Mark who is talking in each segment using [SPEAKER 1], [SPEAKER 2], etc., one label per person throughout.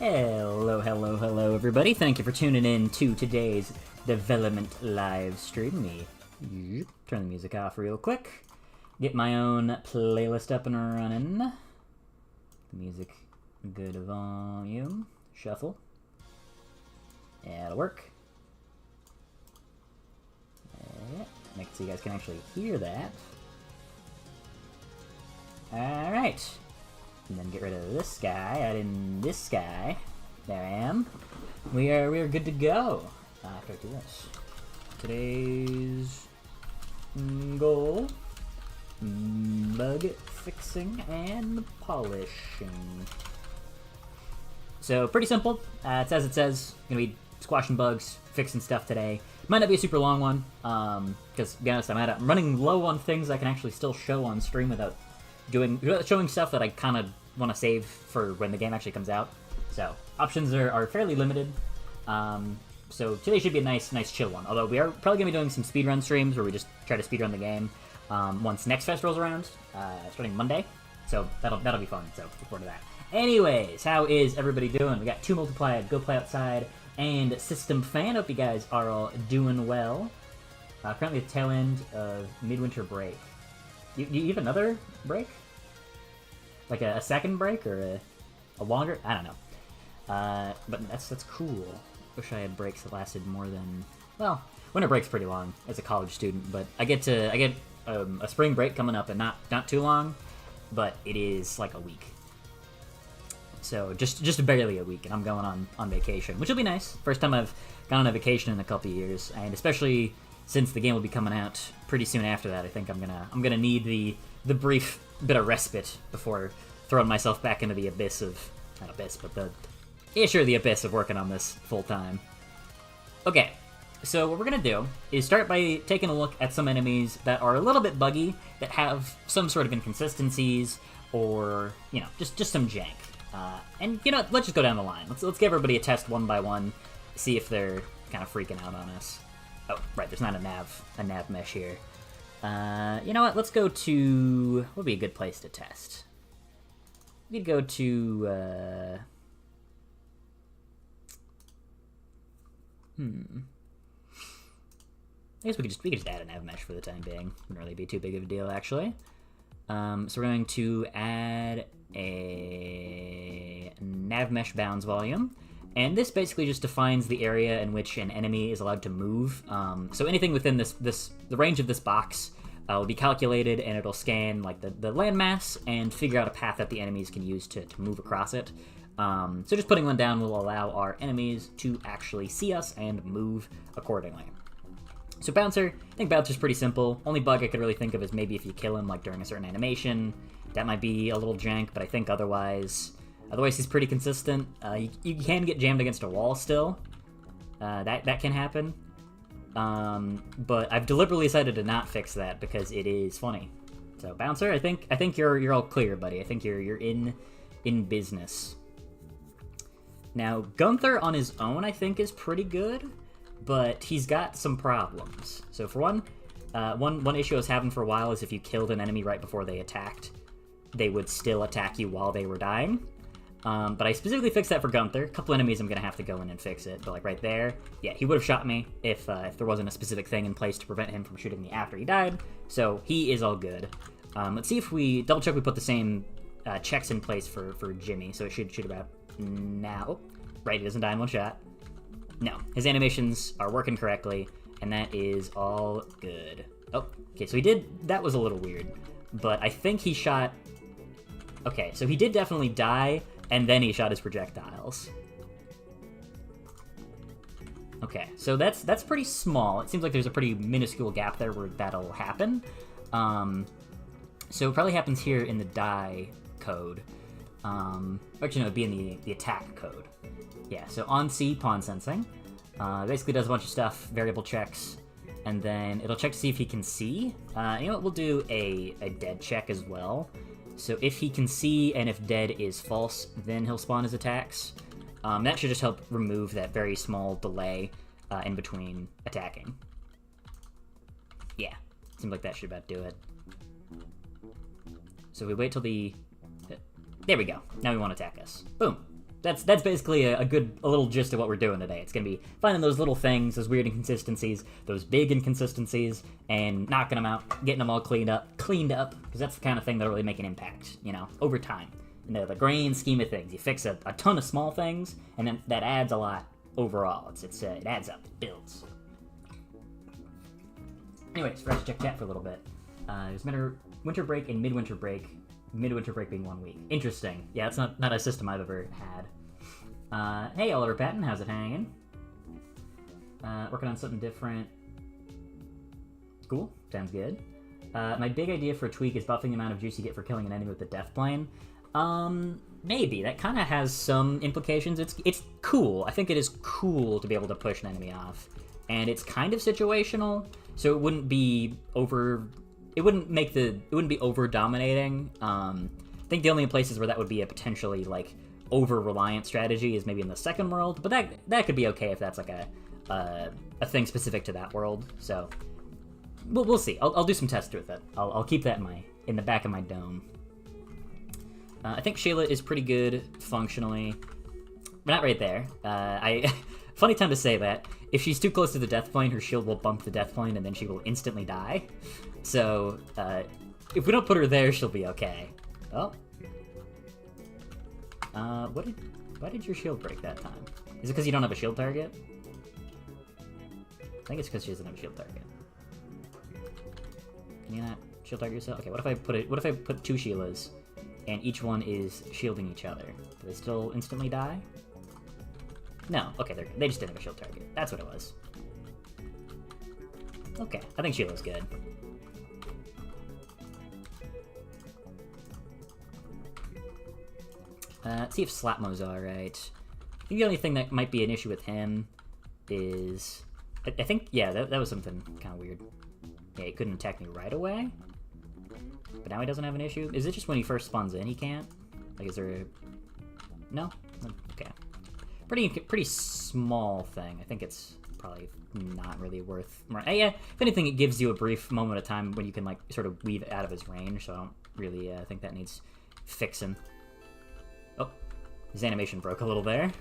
[SPEAKER 1] Hello, hello, hello, everybody. Thank you for tuning in to today's development live stream. Me turn the music off real quick. Get my own playlist up and running. The music, good volume. Shuffle. That'll work. Make it so you guys can actually hear that. Alright. And then get rid of this guy, add in this guy. There I am. We are good to go. After I do this. Today's goal: bug fixing and polishing. So pretty simple. It's as it says. Gonna be squashing bugs, fixing stuff today. Might not be a super long one, because to be honest, I'm running low on things I can actually still show on stream without showing stuff that I kind of want to save for when the game actually comes out. So options are fairly limited. So today should be a nice chill one. Although we are probably gonna be doing some speedrun streams where we just try to speedrun the game once Next Fest rolls around, starting Monday. So that'll be fun. So look forward to that. Anyways, how is everybody doing? We got 2 multiplied, Go Play Outside, and System Fan. Hope you guys are all doing well. Currently at the tail end of midwinter break. You have another break? Like a second break or a longer? I don't know. But that's cool. Wish I had breaks that lasted more than, well, winter break's pretty long as a college student, but I get a spring break coming up and not too long, but it is like a week. So just barely a week, and I'm going on vacation, which will be nice. First time I've gone on a vacation in a couple of years, and especially since the game will be coming out pretty soon after that, I think I'm gonna need the brief bit of respite before throwing myself back into the abyss of, not abyss, but the abyss of working on this full time. Okay, so what we're gonna do is start by taking a look at some enemies that are a little bit buggy, that have some sort of inconsistencies, or just some jank. And let's just go down the line. Let's give everybody a test one by one, see if they're kind of freaking out on us. Oh, right, there's not a nav mesh here. You know what? Let's go to, what would be a good place to test? We could go to I guess we could just add a nav mesh for the time being. Wouldn't really be too big of a deal, actually. So we're going to add a nav mesh bounds volume, and this basically just defines the area in which an enemy is allowed to move. So anything within the range of this box will be calculated, and it'll scan like the landmass and figure out a path that the enemies can use to move across it. So just putting one down will allow our enemies to actually see us and move accordingly. So Bouncer, I think Bouncer's pretty simple. Only bug I could really think of is maybe if you kill him like during a certain animation. That might be a little jank, but I think otherwise he's pretty consistent. You can get jammed against a wall still. That can happen. But I've deliberately decided to not fix that because it is funny. So Bouncer, I think you're all clear, buddy. I think you're in business. Now Gunther on his own I think is pretty good, but he's got some problems. So for one issue I was having for a while is if you killed an enemy right before they attacked, they would still attack you while they were dying. But I specifically fixed that for Gunther. A couple enemies I'm gonna have to go in and fix it, but like right there, yeah, he would have shot me if there wasn't a specific thing in place to prevent him from shooting me after he died. So he is all good. Let's see if we double check we put the same checks in place for Jimmy. So it should shoot about now. Oh, right, he doesn't die in one shot. No, his animations are working correctly, and that is all good. Oh, okay, so that was a little weird, but I think he shot, okay, so he did definitely die, and then he shot his projectiles. Okay, so that's pretty small. It seems like there's a pretty minuscule gap there where that'll happen. So it probably happens here in the die code. Actually, no, it'd be in the attack code. Yeah, so on C, pawn sensing. Basically does a bunch of stuff, variable checks, and then it'll check to see if he can see. You know what, we'll do a dead check as well. So if he can see and if dead is false, then he'll spawn his attacks. That should just help remove that very small delay in between attacking. Yeah, seems like that should about do it. So we wait till the... There we go. Now we want to attack us. Boom. that's basically a little gist of what we're doing today. It's gonna be finding those little things, those weird inconsistencies, those big inconsistencies, and knocking them out, getting them all cleaned up, because that's the kind of thing that'll really make an impact, over time. In the grand scheme of things, you fix a ton of small things, and then that adds a lot overall. It adds up, it builds. Anyways, fresh check chat for a little bit. There's winter break and midwinter break. Midwinter break being 1 week. Interesting. Yeah, it's not a system I've ever had. Hey, Oliver Patton, how's it hanging? Working on something different. Cool, sounds good. My big idea for a tweak is buffing the amount of juice you get for killing an enemy with the Death Plane. Maybe. That kind of has some implications. It's cool. I think it is cool to be able to push an enemy off. And it's kind of situational, so it wouldn't be over... It wouldn't be over-dominating. I think the only places where that would be a potentially, over-reliant strategy is maybe in the second world, but that could be okay if that's, a thing specific to that world, so... We'll see. I'll do some tests with it. I'll keep that in the back of my dome. I think Sheila is pretty good, functionally. But not right there. Funny time to say that. If she's too close to the Death Plane, her shield will bump the Death Plane, and then she will instantly die. So, if we don't put her there, she'll be okay. Oh. Why did your shield break that time? Is it because you don't have a shield target? I think it's because she doesn't have a shield target. Can you not shield target yourself? Okay, what if I put two Sheilas, and each one is shielding each other? Do they still instantly die? No, okay, they just didn't have a shield target. That's what it was. Okay, I think Sheila's good. Let's see if Slapmo's alright. I think the only thing that might be an issue with him is... I think, yeah, that was something kind of weird. Yeah, he couldn't attack me right away. But now he doesn't have an issue? Is it just when he first spawns in he can't? Is there a... No? Okay. Pretty small thing. I think it's probably not really worth... Yeah, if anything, it gives you a brief moment of time when you can, sort of weave out of his range, so I don't really think that needs fixing. Oh, his animation broke a little there.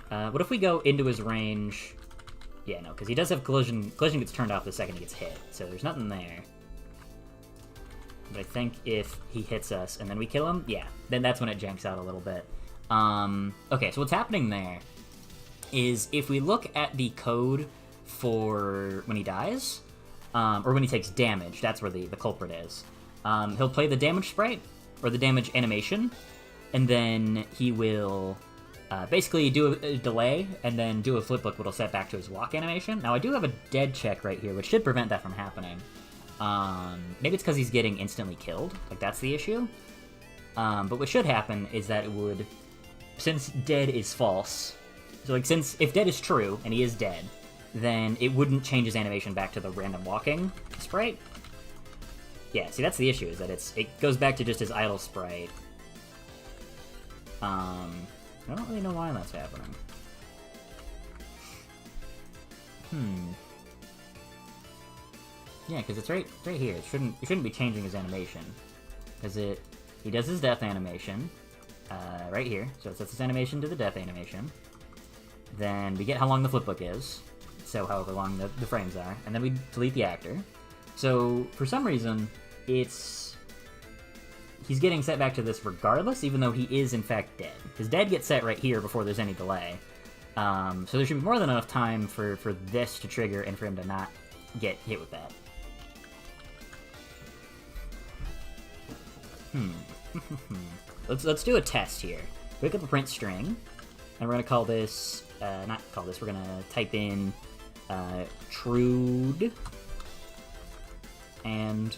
[SPEAKER 1] What if we go into his range... Yeah, no, because he does have collision. Collision gets turned off the second he gets hit, so there's nothing there. But I think if he hits us and then we kill him, yeah, then that's when it janks out a little bit. Okay, so what's happening there is if we look at the code for when he dies, or when he takes damage, that's where the culprit is. He'll play the damage sprite, or the damage animation, and then he will basically do a delay, and then do a flip book, which will set back to his walk animation. Now, I do have a dead check right here, which should prevent that from happening. Maybe it's because he's getting instantly killed, that's the issue. But what should happen is that it would, since dead is false, so if dead is true, and he is dead, then it wouldn't change his animation back to the random walking sprite. Yeah, see, that's the issue, is that it goes back to just his idle sprite. I don't really know why that's happening. Yeah, because it's right here. It shouldn't be changing his animation, because he does his death animation right here. So it sets his animation to the death animation. Then we get how long the flipbook is, so however long the frames are, and then we delete the actor. So for some reason, he's getting set back to this regardless, even though he is in fact dead. His dead gets set right here before there's any delay. So there should be more than enough time for this to trigger and for him to not get hit with that. Let's do a test here. Pick up a print string, and we're gonna call this we're gonna type in trude and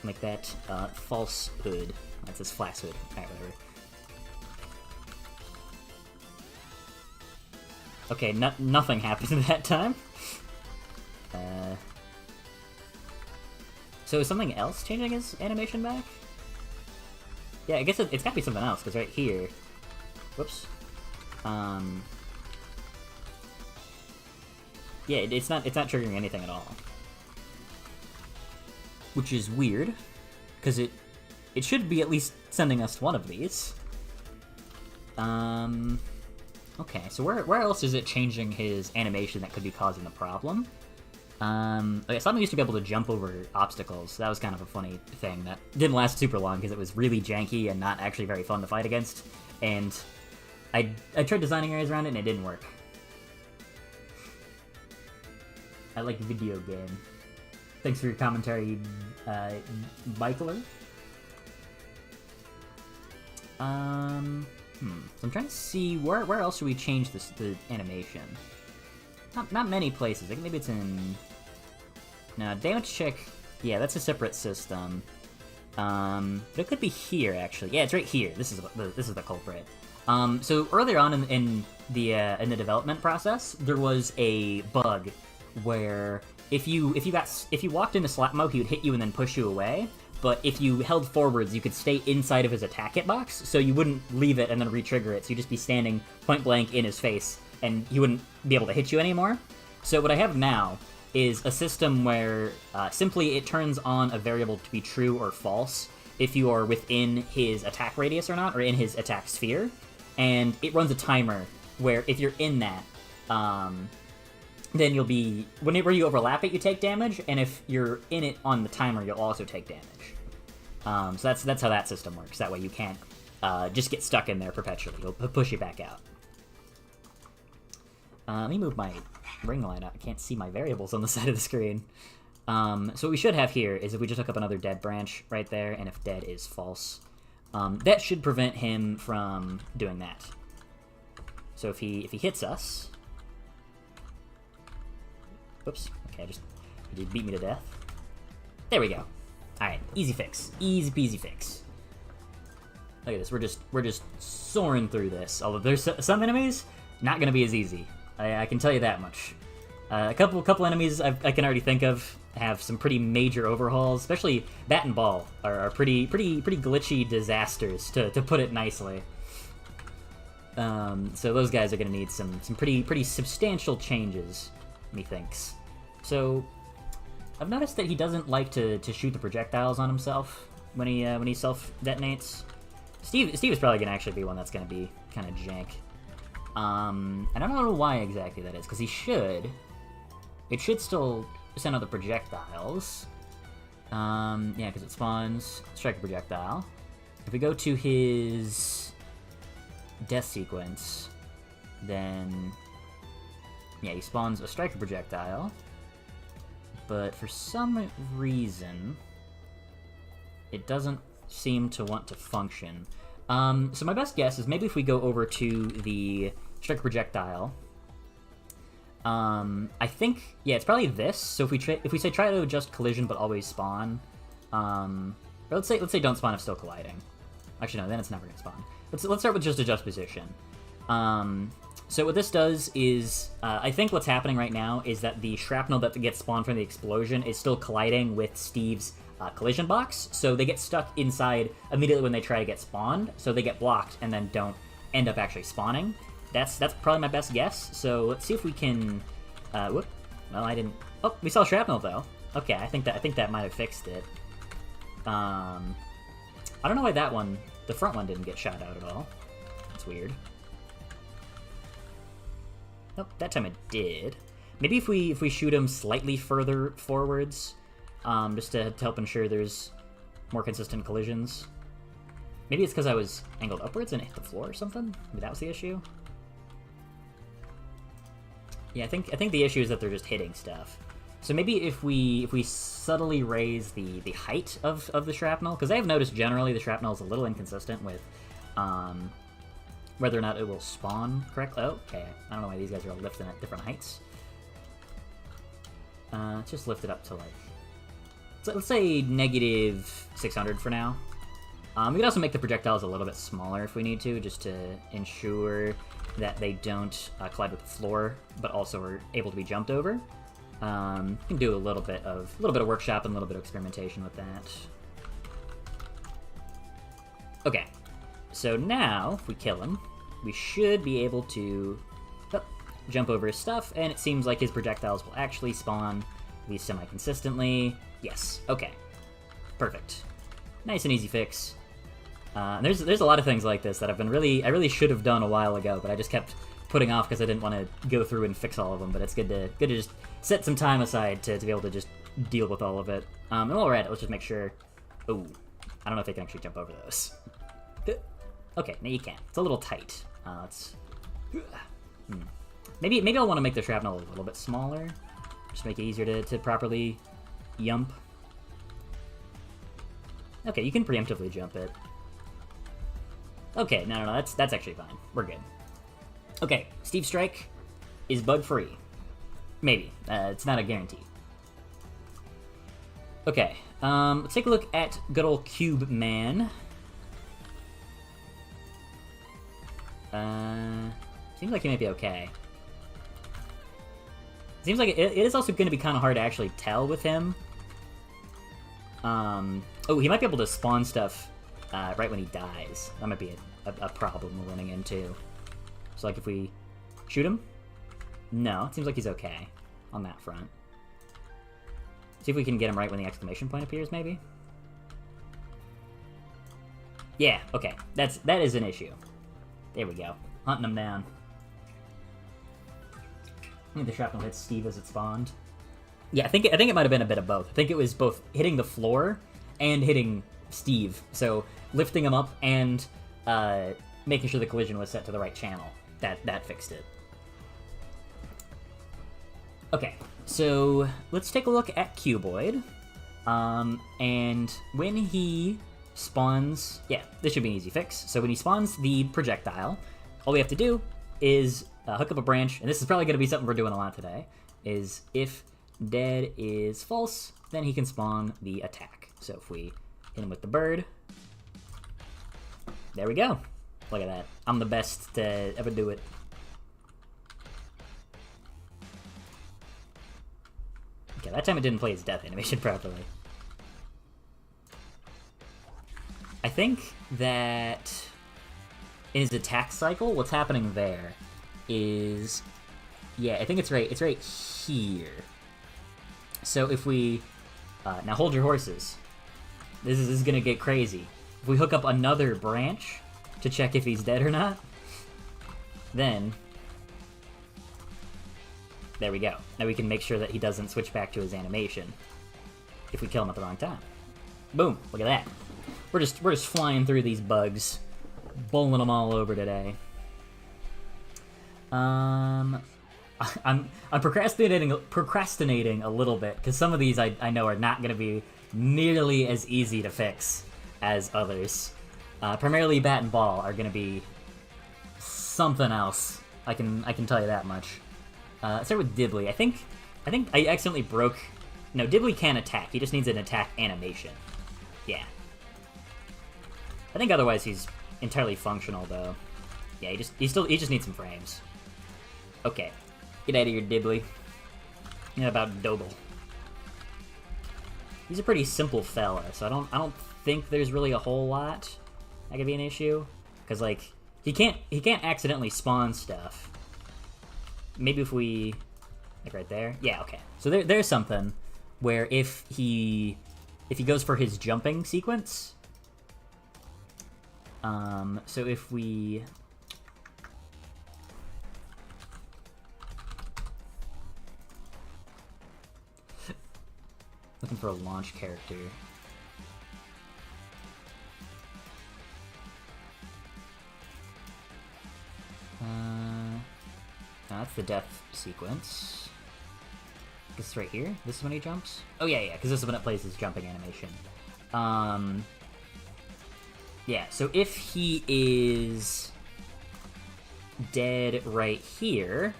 [SPEAKER 1] make that falsehood. That's his flaxhood. Alright, whatever. Okay, nothing happened that time. So is something else changing his animation back? Yeah, I guess it's gotta be something else, because right here... Whoops. Yeah, it's not triggering anything at all. Which is weird, because it should be at least sending us one of these. Okay, so where else is it changing his animation that could be causing the problem? Okay, Slapmo used to be able to jump over obstacles. That was kind of a funny thing that didn't last super long because it was really janky and not actually very fun to fight against. And I tried designing areas around it and it didn't work. I like video game. Thanks for your commentary, Michaeler. So I'm trying to see where else should we change the animation. Not many places. I think maybe it's in. No, damage check. Yeah, that's a separate system. But it could be here actually. Yeah, it's right here. This is the culprit. So earlier on in the development process, there was a bug where if you walked into Slapmo, he would hit you and then push you away. But if you held forwards, you could stay inside of his attack hitbox, so you wouldn't leave it and then re-trigger it. So you'd just be standing point blank in his face, and he wouldn't be able to hit you anymore. So what I have now is a system where simply it turns on a variable to be true or false if you are within his attack radius or not, or in his attack sphere. And it runs a timer where if you're in that, then you'll be... Whenever you overlap it, you take damage, and if you're in it on the timer, you'll also take damage. So that's how that system works. That way you can't just get stuck in there perpetually. It'll push you back out. Let me move my ring line up. I can't see my variables on the side of the screen. So what we should have here is if we just hook up another dead branch right there, and if dead is false, that should prevent him from doing that. So if he hits us... Whoops. Okay, he beat me to death. There we go. Alright, easy fix. Easy peasy fix. Look at this, we're just soaring through this. Although there's some enemies, not gonna be as easy. I can tell you that much. A couple enemies I can already think of have some pretty major overhauls, especially Bat and Ball are pretty glitchy disasters, to put it nicely. So those guys are gonna need some pretty substantial changes, methinks. So I've noticed that he doesn't like to shoot the projectiles on himself when he self-detonates. Steve is probably gonna actually be one that's gonna be kind of jank. I don't know why exactly that is, because it should still send out the projectiles. Yeah, because it spawns strike projectile. If we go to his death sequence, then yeah, he spawns a striker projectile, but for some reason it doesn't seem to want to function. So my best guess is maybe if we go over to the striker projectile, I think, yeah, it's probably this. So if we say try to adjust collision but always spawn, or let's say don't spawn if still colliding. Actually no, then it's never gonna spawn. Let's start with just adjust position. So what this does is, I think what's happening right now is that the shrapnel that gets spawned from the explosion is still colliding with Steve's collision box, so they get stuck inside immediately when they try to get spawned, so they get blocked and then don't end up actually spawning. That's probably my best guess, so let's see if we can... whoop. Well, I didn't... Oh, we saw shrapnel, though. Okay, I think that might have fixed it. I don't know why that one, the front one, didn't get shot out at all. That's weird. Nope, that time it did. Maybe if we shoot him slightly further forwards, just to help ensure there's more consistent collisions. Maybe it's because I was angled upwards and it hit the floor or something? Maybe that was the issue? Yeah, I think the issue is that they're just hitting stuff. So maybe if we subtly raise the height of the shrapnel, because I have noticed generally the shrapnel is a little inconsistent with whether or not it will spawn correctly. Oh, okay. I don't know why these guys are all lifting at different heights. Let's just lift it up to, like... let's say negative 600 for now. We could also make the projectiles a little bit smaller if we need to, just to ensure that they don't collide with the floor, but also are able to be jumped over. You can do a little bit of workshop and a little bit of experimentation with that. Okay, so now if we kill him, we should be able to jump over his stuff, and it seems like his projectiles will actually spawn, at least semi-consistently. Yes, okay. Perfect. Nice and easy fix. And there's a lot of things like this that I really should have done a while ago, but I just kept putting off because I didn't want to go through and fix all of them. But it's good to just set some time aside to be able to just deal with all of it. And while we're at it, let's just make sure. Oh, I don't know if they can actually jump over those. Okay, no, you can. It's a little tight. Let's. Maybe I'll want to make the shrapnel a little bit smaller, just make it easier to properly yump. Okay, you can preemptively jump it. Okay, no, that's actually fine. We're good. Okay, Steve Strike is bug-free. Maybe. It's not a guarantee. Okay, let's take a look at good old Cube Man. Seems like he might be okay. Seems like it is also going to be kind of hard to actually tell with him. Oh, he might be able to spawn stuff right when he dies. That might be a problem we're running into. So, like, if we shoot him? No, it seems like he's okay on that front. See if we can get him right when the exclamation point appears, maybe? Yeah, okay. That is an issue. There we go. Hunting him down. I think the shrapnel hits Steve as it spawned. Yeah, I think it might have been a bit of both. I think it was both hitting the floor and hitting Steve. So lifting him up and making sure the collision was set to the right channel. That fixed it. Okay, so let's take a look at Cuboid. And when he spawns... Yeah, this should be an easy fix. So when he spawns the projectile, all we have to do is hook up a branch, and this is probably going to be something we're doing a lot today, is if dead is false, then he can spawn the attack. So if we hit him with the bird, there we go. Look at that. I'm the best to ever do it. Okay, that time it didn't play his death animation properly. I think that in his attack cycle, what's happening there is, yeah, I think it's right here. So if we, now hold your horses. This is gonna get crazy. If we hook up another branch to check if he's dead or not, then, there we go. Now we can make sure that he doesn't switch back to his animation if we kill him at the wrong time. Boom, look at that. We're just flying through these bugs, bowling them all over today. I'm procrastinating a little bit because some of these I know are not going to be nearly as easy to fix as others. Primarily Bat and Ball are going to be something else. I can tell you that much. Let's start with Dibley. I think I accidentally broke. No, Dibley can attack. He just needs an attack animation. Yeah. I think otherwise he's entirely functional though. Yeah, he just needs some frames. Okay. Get out of here, Dibley. Yeah, about Doble. He's a pretty simple fella, so I don't think there's really a whole lot that could be an issue. Cause like he can't accidentally spawn stuff. Maybe if we like right there. Yeah, okay. So there's something where if he goes for his jumping sequence. So if we looking for a launch character. That's the death sequence. This is right here? This is when he jumps? Oh yeah, because this is when it plays his jumping animation. Yeah, so if he is dead right here,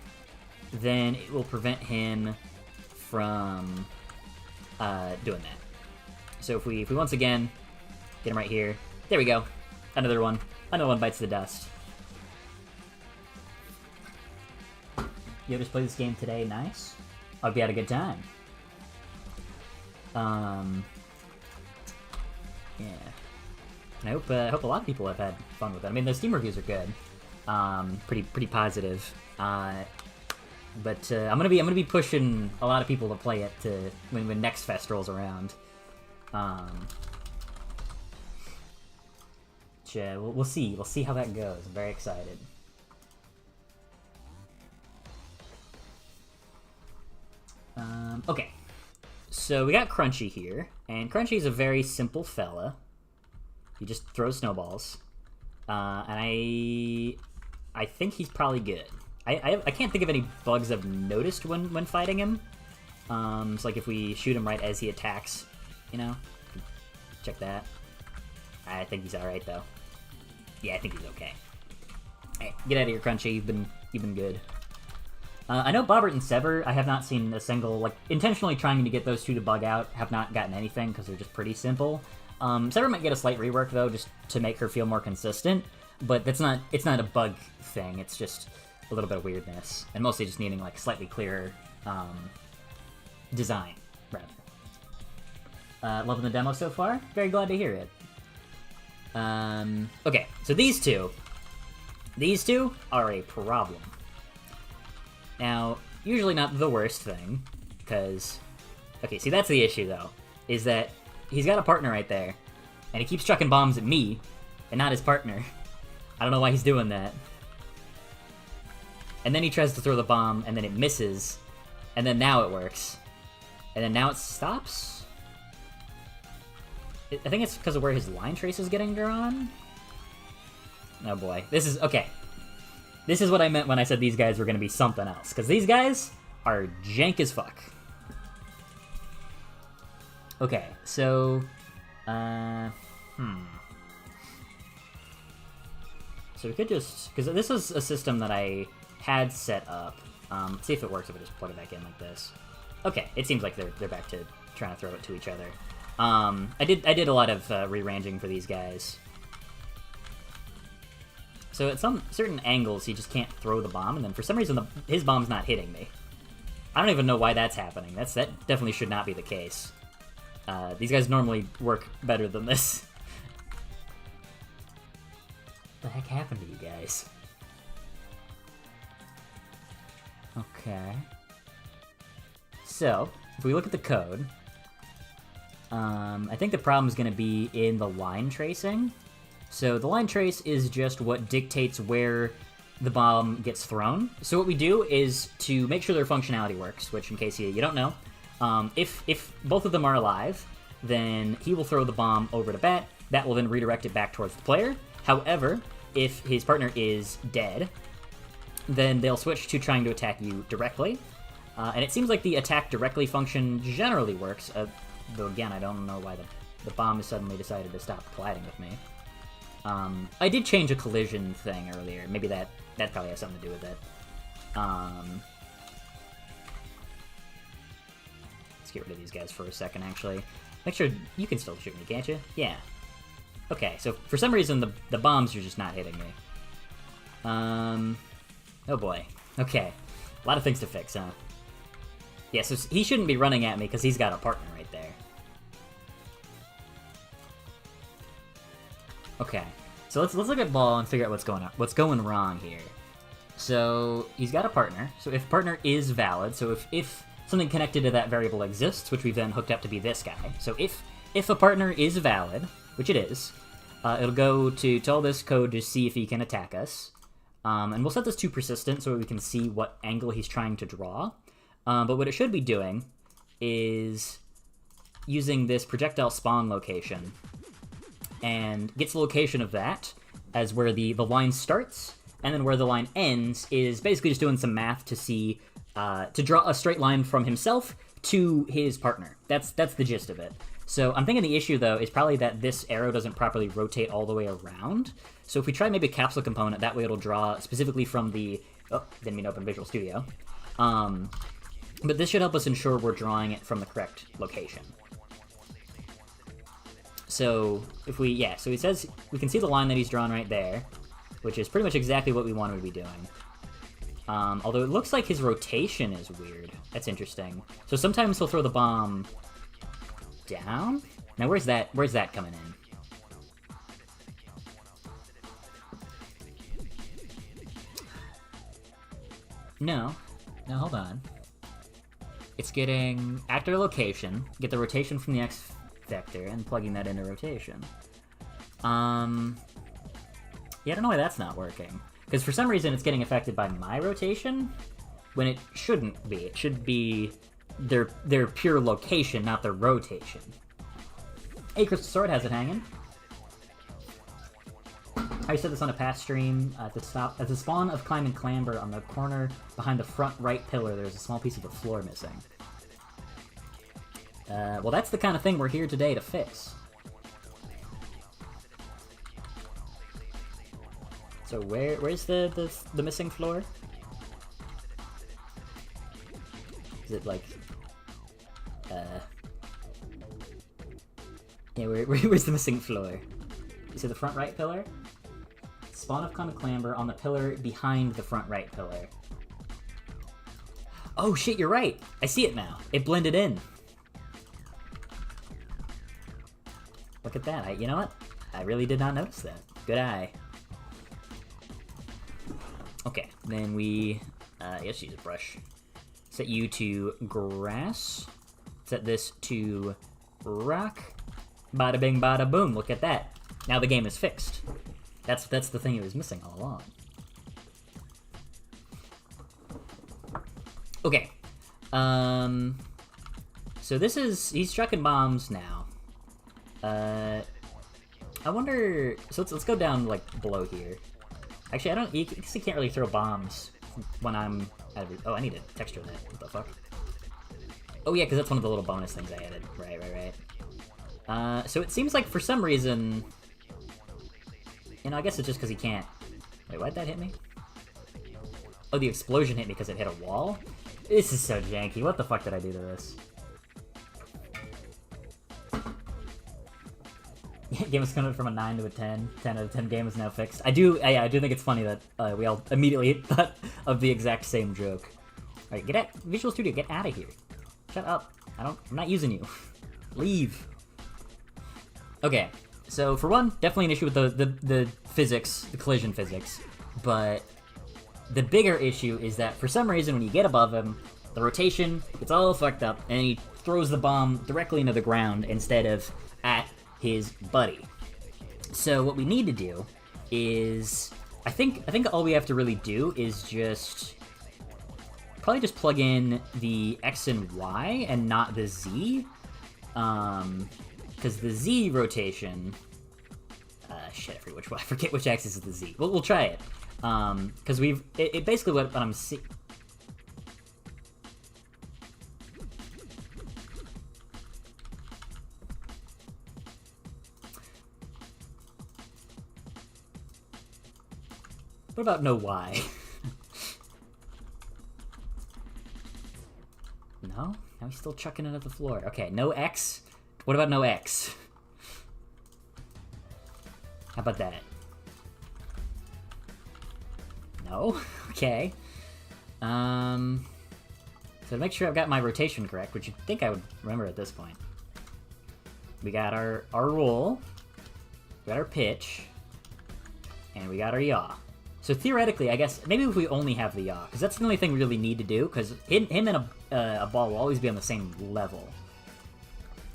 [SPEAKER 1] then it will prevent him from doing that. So if we once again get him right here, there we go. Another one bites the dust. You just played this game today? Nice. I hope you had a good time. Yeah. And I hope a lot of people have had fun with it. I mean, the Steam reviews are good. Pretty positive. But I'm gonna be pushing a lot of people to play it when Next Fest rolls around. which we'll see. We'll see how that goes. I'm very excited. Okay, so we got Crunchy here, and Crunchy's a very simple fella. He just throws snowballs, and I think he's probably good. I can't think of any bugs I've noticed when fighting him. It's like if we shoot him right as he attacks, you know? Check that. I think he's alright, though. Yeah, I think he's okay. Hey, get out of here, Crunchy. You've been good. I know Bobbert and Sever, I have not seen a single, like, intentionally trying to get those two to bug out, have not gotten anything, because they're just pretty simple. Sever might get a slight rework, though, just to make her feel more consistent, but it's not a bug thing, it's just a little bit of weirdness, and mostly just needing, like, slightly clearer, design, rather. Loving the demo so far? Very glad to hear it. Okay, so these two are a problem. Now, usually not the worst thing, because... Okay, see, that's the issue, though, is that he's got a partner right there, and he keeps chucking bombs at me, and not his partner. I don't know why he's doing that. And then he tries to throw the bomb, and then it misses, and then now it works. And then now it stops? I think it's because of where his line trace is getting drawn? Oh boy. This is... Okay. This is what I meant when I said these guys were going to be something else. Because these guys are jank as fuck. Okay, so... So we could just... Because this is a system that I had set up. See if it works if I just plug it back in like this. Okay, it seems like they're back to trying to throw it to each other. I did a lot of rearranging for these guys. So at some certain angles, he just can't throw the bomb, and then for some reason, his bomb's not hitting me. I don't even know why that's happening. That definitely should not be the case. These guys normally work better than this. What the heck happened to you guys? Okay. So, if we look at the code, I think the problem is going to be in the line tracing. So the line trace is just what dictates where the bomb gets thrown. So what we do is to make sure their functionality works, which in case you don't know, if both of them are alive, then he will throw the bomb over to Bat. That will then redirect it back towards the player. However, if his partner is dead, then they'll switch to trying to attack you directly. And it seems like the attack directly function generally works, though again, I don't know why the bomb has suddenly decided to stop colliding with me. I did change a collision thing earlier. Maybe that probably has something to do with it. Let's get rid of these guys for a second, actually. Make sure you can still shoot me, can't you? Yeah. Okay, so for some reason, the bombs are just not hitting me. Oh boy. Okay. A lot of things to fix, huh? Yeah, so he shouldn't be running at me because he's got a partner right there. Okay, so let's look at ball and figure out what's going wrong here. So he's got a partner. So if partner is valid, so if something connected to that variable exists, which we've then hooked up to be this guy. So if a partner is valid, which it is, it'll go to tell this code to see if he can attack us. And we'll set this to persistent so we can see what angle he's trying to draw. But what it should be doing is using this projectile spawn location and gets the location of that as where the line starts, and then where the line ends is basically just doing some math to see, to draw a straight line from himself to his partner. That's the gist of it. So I'm thinking the issue, though, is probably that this arrow doesn't properly rotate all the way around. So if we try maybe a capsule component, that way it'll draw specifically from the... Oh, didn't mean to open Visual Studio. But this should help us ensure we're drawing it from the correct location. So if we... Yeah, so he says we can see the line that he's drawn right there, which is pretty much exactly what we wanted to be doing. Although it looks like his rotation is weird. That's interesting. So sometimes he'll throw the bomb... down? Now where's that coming in? No, hold on. It's getting actor location, get the rotation from the X vector, and plugging that into rotation. Yeah, I don't know why that's not working. Because for some reason it's getting affected by my rotation, when it shouldn't be. It should be their pure location, not their rotation. Hey, Crystal Sword has it hanging. I said this on a past stream. At the spawn of Climb and Clamber, on the corner behind the front right pillar, there's a small piece of the floor missing. Well, that's the kind of thing we're here today to fix. So where's the missing floor? Is it like... Yeah, where's the missing floor? You see the front right pillar? Spawn of Climb and Clamber on the pillar behind the front right pillar. Oh shit, you're right! I see it now. It blended in. Look at that. You know what? I really did not notice that. Good eye. Okay, then we... let's use a brush. Set you to grass. Set this to rock. Bada bing, bada boom. Look at that. Now the game is fixed. That's the thing it was missing all along. Okay. So this is... He's chucking bombs now. I wonder... So let's go down, like, below here. Actually, I don't... You can't really throw bombs when I'm... Oh, I need to texture that. What the fuck? Oh, yeah, because that's one of the little bonus things I added. Right. So it seems like for some reason... You know, I guess it's just because he can't... Wait, why'd that hit me? Oh, the explosion hit me because it hit a wall? This is so janky. What the fuck did I do to this? Game is coming from a 9 to a 10. 10 out of 10 game is now fixed. I do think it's funny that we all immediately thought of the exact same joke. Alright, get at Visual Studio, get out of here. Shut up. I'm not using you. Leave. Okay, so for one, definitely an issue with the physics, the collision physics, but the bigger issue is that for some reason when you get above him, the rotation gets all fucked up and he throws the bomb directly into the ground instead of at his buddy. So what we need to do is, I think all we have to really do is probably just plug in the X and Y and not the Z, because the Z rotation, shit, I forget which axis is the Z. We'll try it, because it basically what I'm seeing. What about no Y? No? Now he's still chucking it at the floor. Okay, no X? What about no X? How about that? No? Okay. So to make sure I've got my rotation correct, which you'd think I would remember at this point. We got our roll, we got our pitch, and we got our yaw. So theoretically, I guess, maybe if we only have the yaw, because that's the only thing we really need to do, because him and a ball will always be on the same level.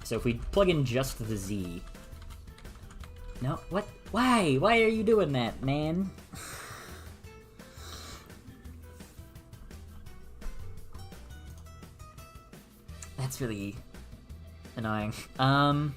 [SPEAKER 1] So if we plug in just the Z... No, what? Why? Why are you doing that, man? That's really annoying. And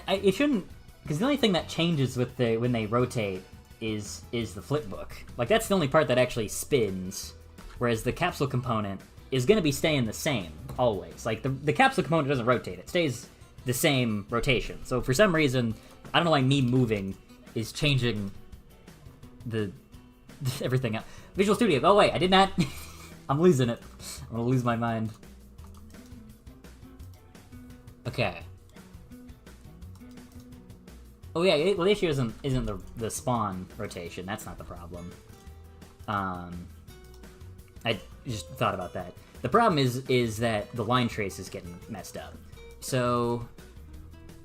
[SPEAKER 1] it shouldn't... Because the only thing that changes with when they rotate is the flip book. Like, that's the only part that actually spins, whereas the capsule component is going to be staying the same, always. Like, the capsule component doesn't rotate. It stays the same rotation. So for some reason, I don't know why me moving is changing everything else. Visual Studio, oh wait, I did not... I'm losing it. I'm going to lose my mind. Okay. Oh yeah, well the issue isn't the spawn rotation. That's not the problem. I just thought about that. The problem is that the line trace is getting messed up. So,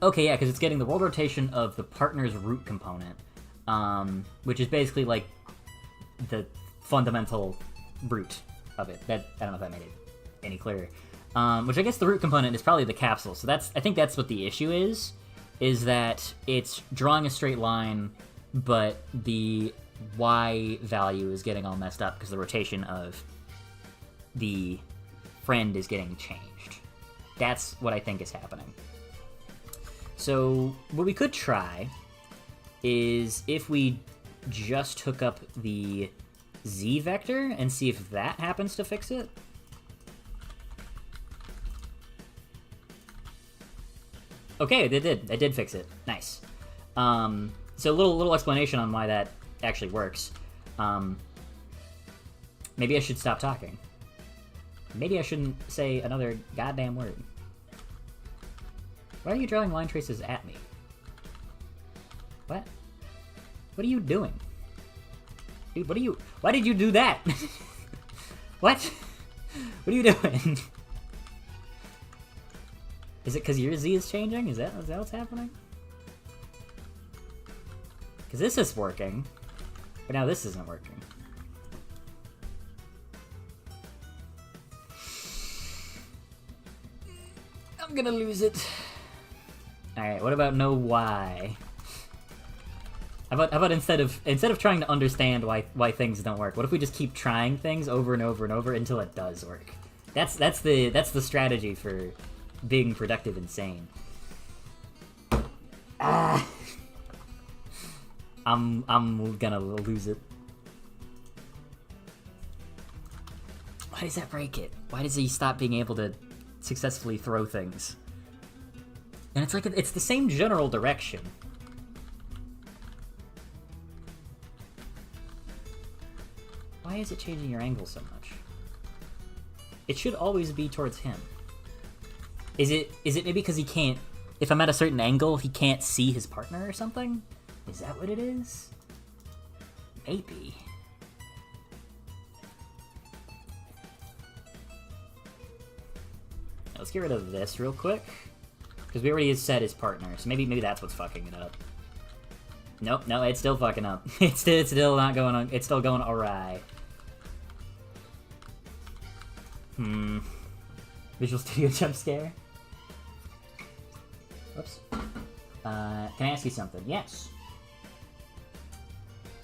[SPEAKER 1] okay, yeah, because it's getting the world rotation of the partner's root component, which is basically like the fundamental root of it. I don't know if that made it any clearer. Which I guess the root component is probably the capsule. So I think that's what the issue is. is that it's drawing a straight line, but the Y value is getting all messed up because the rotation of the friend is getting changed. That's what I think is happening. So what we could try is if we just hook up the Z vector and see if that happens to fix it. Okay, it did fix it. Nice. So a little explanation on why that actually works. Maybe I should stop talking. Maybe I shouldn't say another goddamn word. Why are you drawing line traces at me? What? What are you doing? Dude, what are you... Why did you do that? What? What are you doing? Is it because your Z is changing? Is that what's happening? Because this is working, but now this isn't working. I'm gonna lose it. Alright, what about no Y? How about instead of trying to understand why things don't work, what if we just keep trying things over and over and over until it does work? That's the strategy for being productive and sane. Ah, I'm gonna lose it. Why does that break it? Why does he stop being able to successfully throw things? And it's like it's the same general direction. Why is it changing your angle so much? It should always be towards him. Is it maybe because he can't... If I'm at a certain angle, he can't see his partner or something? Is that what it is? Maybe. Now, let's get rid of this real quick. Because we already set his partner, so maybe that's what's fucking it up. Nope, no, it's still fucking up. It's still not going on. It's still going awry. Visual Studio jump scare. Whoops. Can I ask you something? Yes.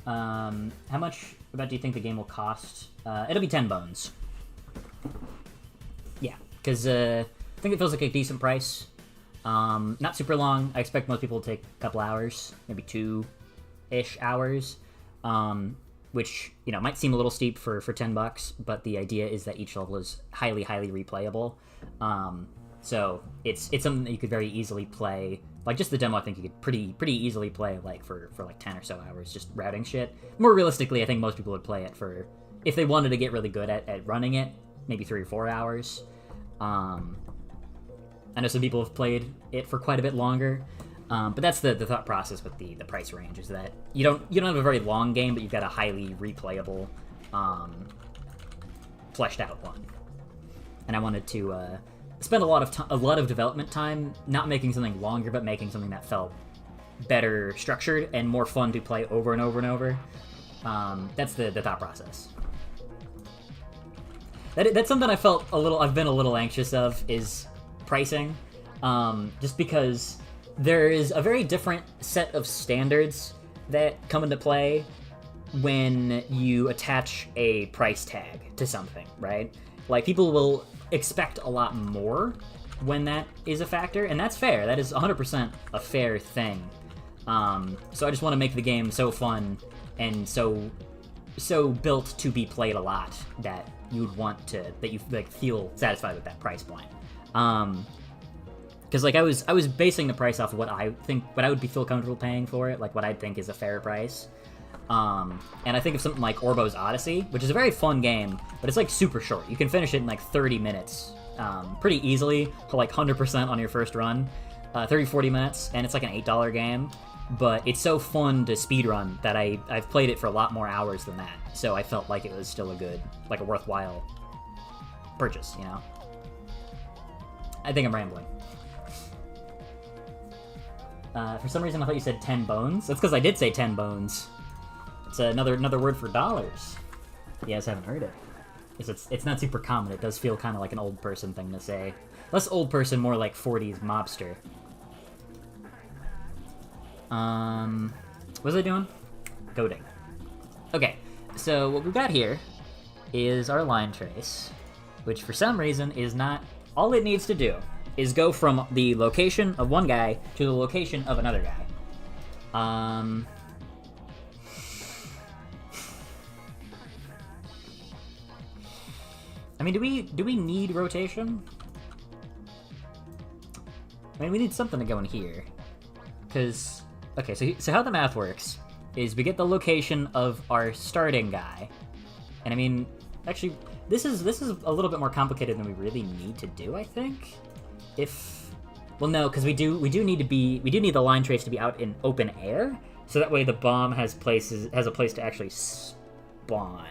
[SPEAKER 1] How much do you think the game will cost? It'll be 10 bones. Yeah, because I think it feels like a decent price. Not super long. I expect most people to take a couple hours, maybe 2-ish hours. Which, you know, might seem a little steep for $10, but the idea is that each level is highly replayable. So it's something that you could very easily play. Like, just the demo, I think you could pretty easily play, like, for like 10 or so hours, just routing shit. More realistically, I think most people would play it for, if they wanted to get really good at running it, maybe 3 or 4 hours. I know some people have played it for quite a bit longer. But that's the thought process with the price range, is that you don't have a very long game, but you've got a highly replayable, fleshed out one. And I wanted to spend a lot of development time not making something longer, but making something that felt better structured and more fun to play over and over and over. That's the thought process. That's something I've been a little anxious of, is pricing, just because there is a very different set of standards that come into play when you attach a price tag to something, right? Like, people will expect a lot more when that is a factor, and that's fair. That is 100% a fair thing. So I just want to make the game so fun and so built to be played a lot that you'd want to, that you like feel satisfied with that price point. Because, like, I was basing the price off of what I would feel comfortable paying for it, like what I'd think is a fair price. And I think of something like Orbo's Odyssey, which is a very fun game, but it's like super short. You can finish it in like 30 minutes, pretty easily, like 100% on your first run, 30-40 minutes, and it's like an $8 game. But it's so fun to speedrun that I've played it for a lot more hours than that. So I felt like it was still a worthwhile purchase, you know? I think I'm rambling. For some reason, I thought you said 10 bones. That's because I did say 10 bones. It's another word for dollars. You guys haven't heard it. It's not super common. It does feel kind of like an old person thing to say. Less old person, more like 40s mobster. What was I doing? Goading. Okay, so what we've got here is our line trace, which for some reason is not... All it needs to do is go from the location of one guy to the location of another guy. I mean, do we need rotation? I mean, we need something to go in here. Because... Okay, so how the math works is we get the location of our starting guy. And I mean, actually, this is a little bit more complicated than we really need to do, I think. Well, no, because we do need the line trace to be out in open air, so that way the bomb has a place to actually spawn.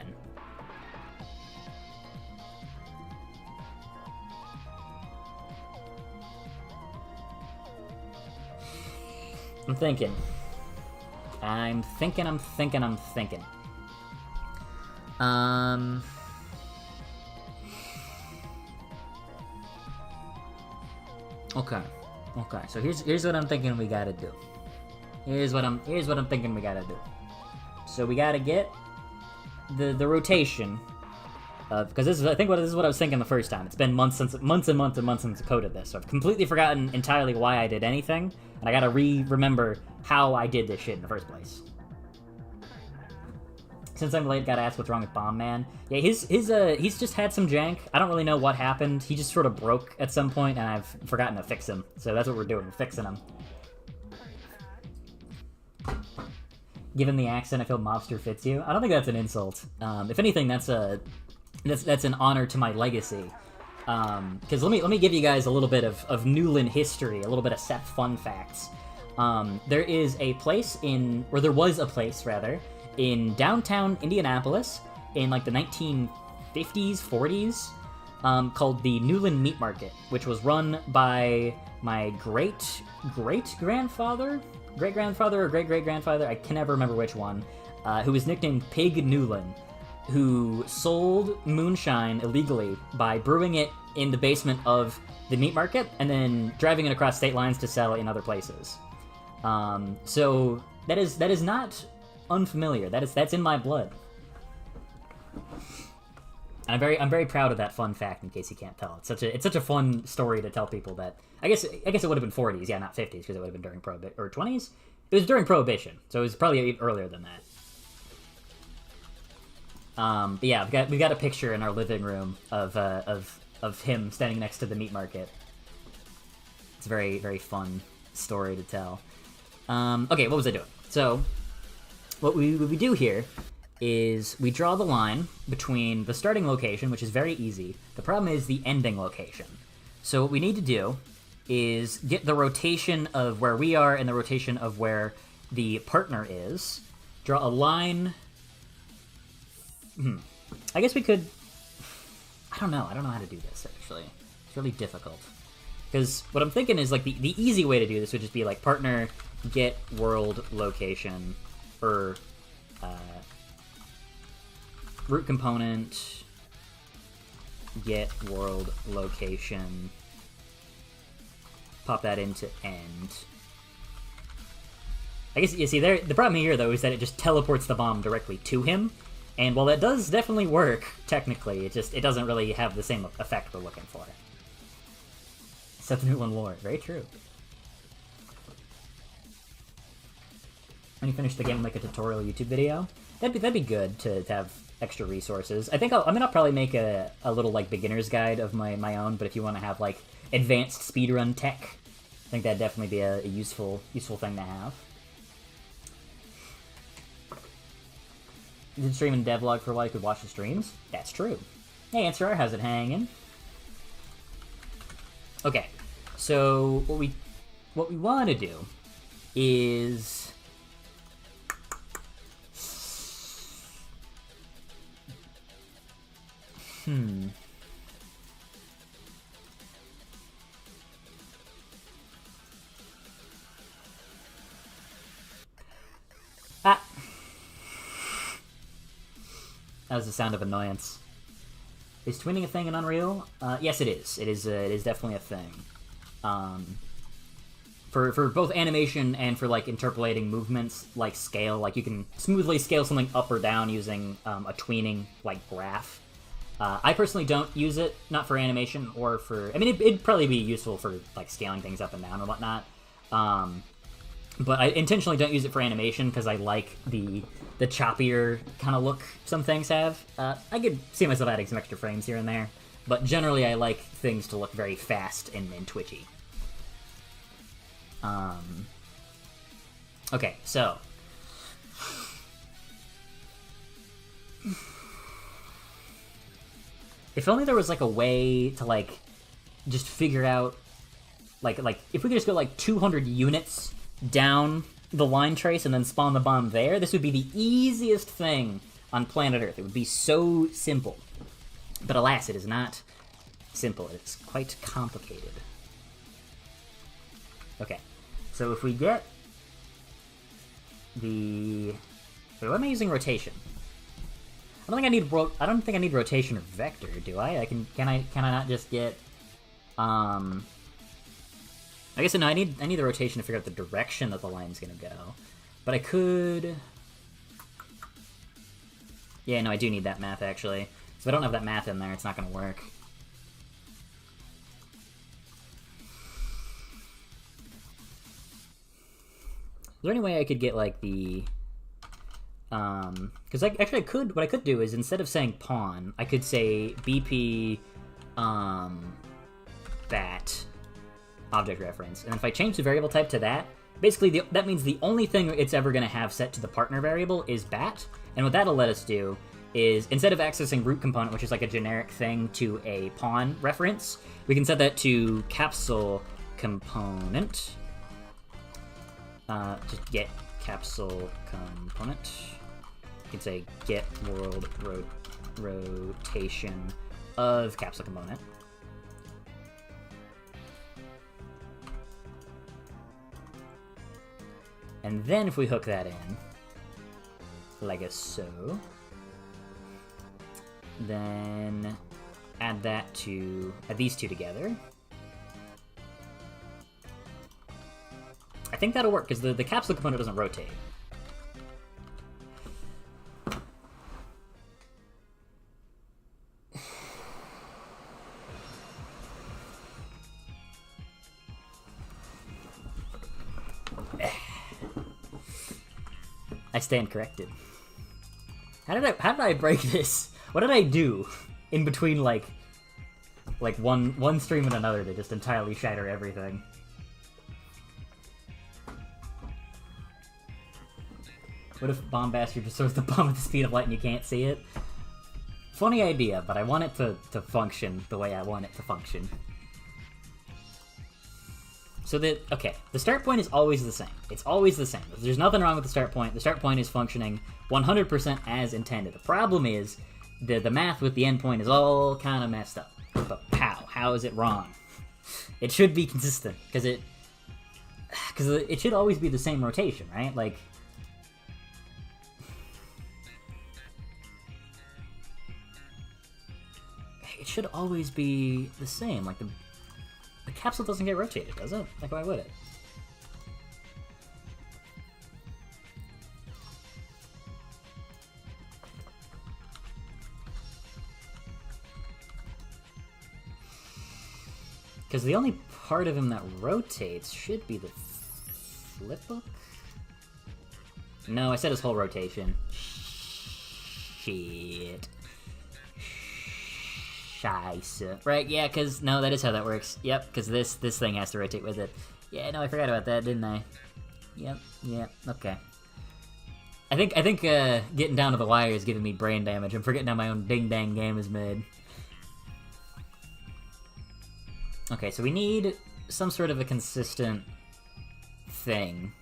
[SPEAKER 1] I'm thinking. Okay. So here's what I'm thinking we gotta do. Here's what I'm thinking we gotta do. So we gotta get the rotation. Because this is what I was thinking the first time. It's been months and months since I coded this, so I've completely forgotten entirely why I did anything, and I gotta remember how I did this shit in the first place. Since I'm late, gotta ask what's wrong with Bomb Man. Yeah, he's just had some jank. I don't really know what happened. He just sort of broke at some point, and I've forgotten to fix him. So that's what we're doing, we're fixing him. Given the accent, I feel mobster fits you. I don't think that's an insult. If anything, that's an honor to my legacy. Because let me give you guys a little bit of Newland history, a little bit of Seth fun facts. There was a place, in downtown Indianapolis in like the 1950s, 40s, called the Newland Meat Market, which was run by my great-grandfather, I can never remember which one, who was nicknamed Pig Newland, who sold moonshine illegally by brewing it in the basement of the meat market and then driving it across state lines to sell in other places. So that is not unfamiliar. That's in my blood. And I'm very proud of that fun fact. In case you can't tell, it's such a fun story to tell people. That I guess it would have been 40s, yeah, not 50s, because it would have been during Prohibition, or 20s. It was during Prohibition, so it was probably earlier than that. But yeah, we got a picture in our living room of him standing next to the meat market. It's a very, very fun story to tell. Okay, what was I doing? So, what we do here is we draw the line between the starting location, which is very easy. The problem is the ending location. So what we need to do is get the rotation of where we are and the rotation of where the partner is. Draw a line... I guess we could... I don't know how to do this, actually. It's really difficult. Because what I'm thinking is, like, the easy way to do this would just be, like, partner, get world location, or, root component, get world location, pop that into end. I guess, you see, the problem here, though, is that it just teleports the bomb directly to him. And while that does definitely work, technically, it doesn't really have the same effect we're looking for. Seth Newland lore, very true. When you finish the game, like a tutorial YouTube video, that'd be good to have extra resources. I think I'll probably make a little like beginner's guide of my own. But if you want to have like advanced speedrun tech, I think that'd definitely be a useful thing to have. You did stream and devlog for a while, you could watch the streams? That's true. Hey, Answer, how's it hanging? Okay, so what we want to do is... That was the sound of annoyance. Is twinning a thing in Unreal? Yes, it is. It is definitely a thing. for both animation and for like interpolating movements, like scale, like you can smoothly scale something up or down using a tweening like graph. I personally don't use it, not for animation or for... I mean, it'd probably be useful for like scaling things up and down or whatnot. But I intentionally don't use it for animation because I like the choppier kind of look some things have. I could see myself adding some extra frames here and there, but generally I like things to look very fast and twitchy. Okay, so... If only there was, like, a way to, like, just figure out... Like, if we could just go, like, 200 units down the line trace and then spawn the bomb there, this would be the easiest thing on planet Earth. It would be so simple. But alas, it is not simple. It's quite complicated. Okay. So if we get the... Wait, what am I using rotation? I don't think I need rotation or vector, do I? Can I not just get I guess no, I need the rotation to figure out the direction that the line's gonna go. But I could... Yeah, no, I do need that math actually. So if I don't have that math in there, it's not gonna work. Is there any way I could get, like, the... Because what I could do is, instead of saying pawn, I could say BP, bat, object reference. And if I change the variable type to that, basically that means the only thing it's ever going to have set to the partner variable is bat. And what that'll let us do is, instead of accessing root component, which is like a generic thing to a pawn reference, we can set that to capsule component. Just get capsule component. You can say get world rotation of capsule component. And then if we hook that in, like so, then add these two together. I think that'll work, because the capsule component doesn't rotate. I stand corrected. How did I break this? What did I do in between like one stream and another to just entirely shatter everything? What if Bombastic just throws the bomb at the speed of light and you can't see it? Funny idea, but I want it to function the way I want it to function. So the start point is always the same. It's always the same. There's nothing wrong with the start point. The start point is functioning 100% as intended. The problem is the math with the endpoint is all kind of messed up. But how is it wrong? It should be consistent, because it should always be the same rotation, right? Like, it should always be the same. Like, the capsule doesn't get rotated, does it? Like, why would it? Because the only part of him that rotates should be the flipbook? No, I said his whole rotation. Shit. Scheiße. Right, yeah, because... No, that is how that works. Yep, because this thing has to rotate with it. Yeah, no, I forgot about that, didn't I? Yep, okay. I think getting down to the wire is giving me brain damage. I'm forgetting how my own ding-dang game is made. Okay, so we need some sort of a consistent thing.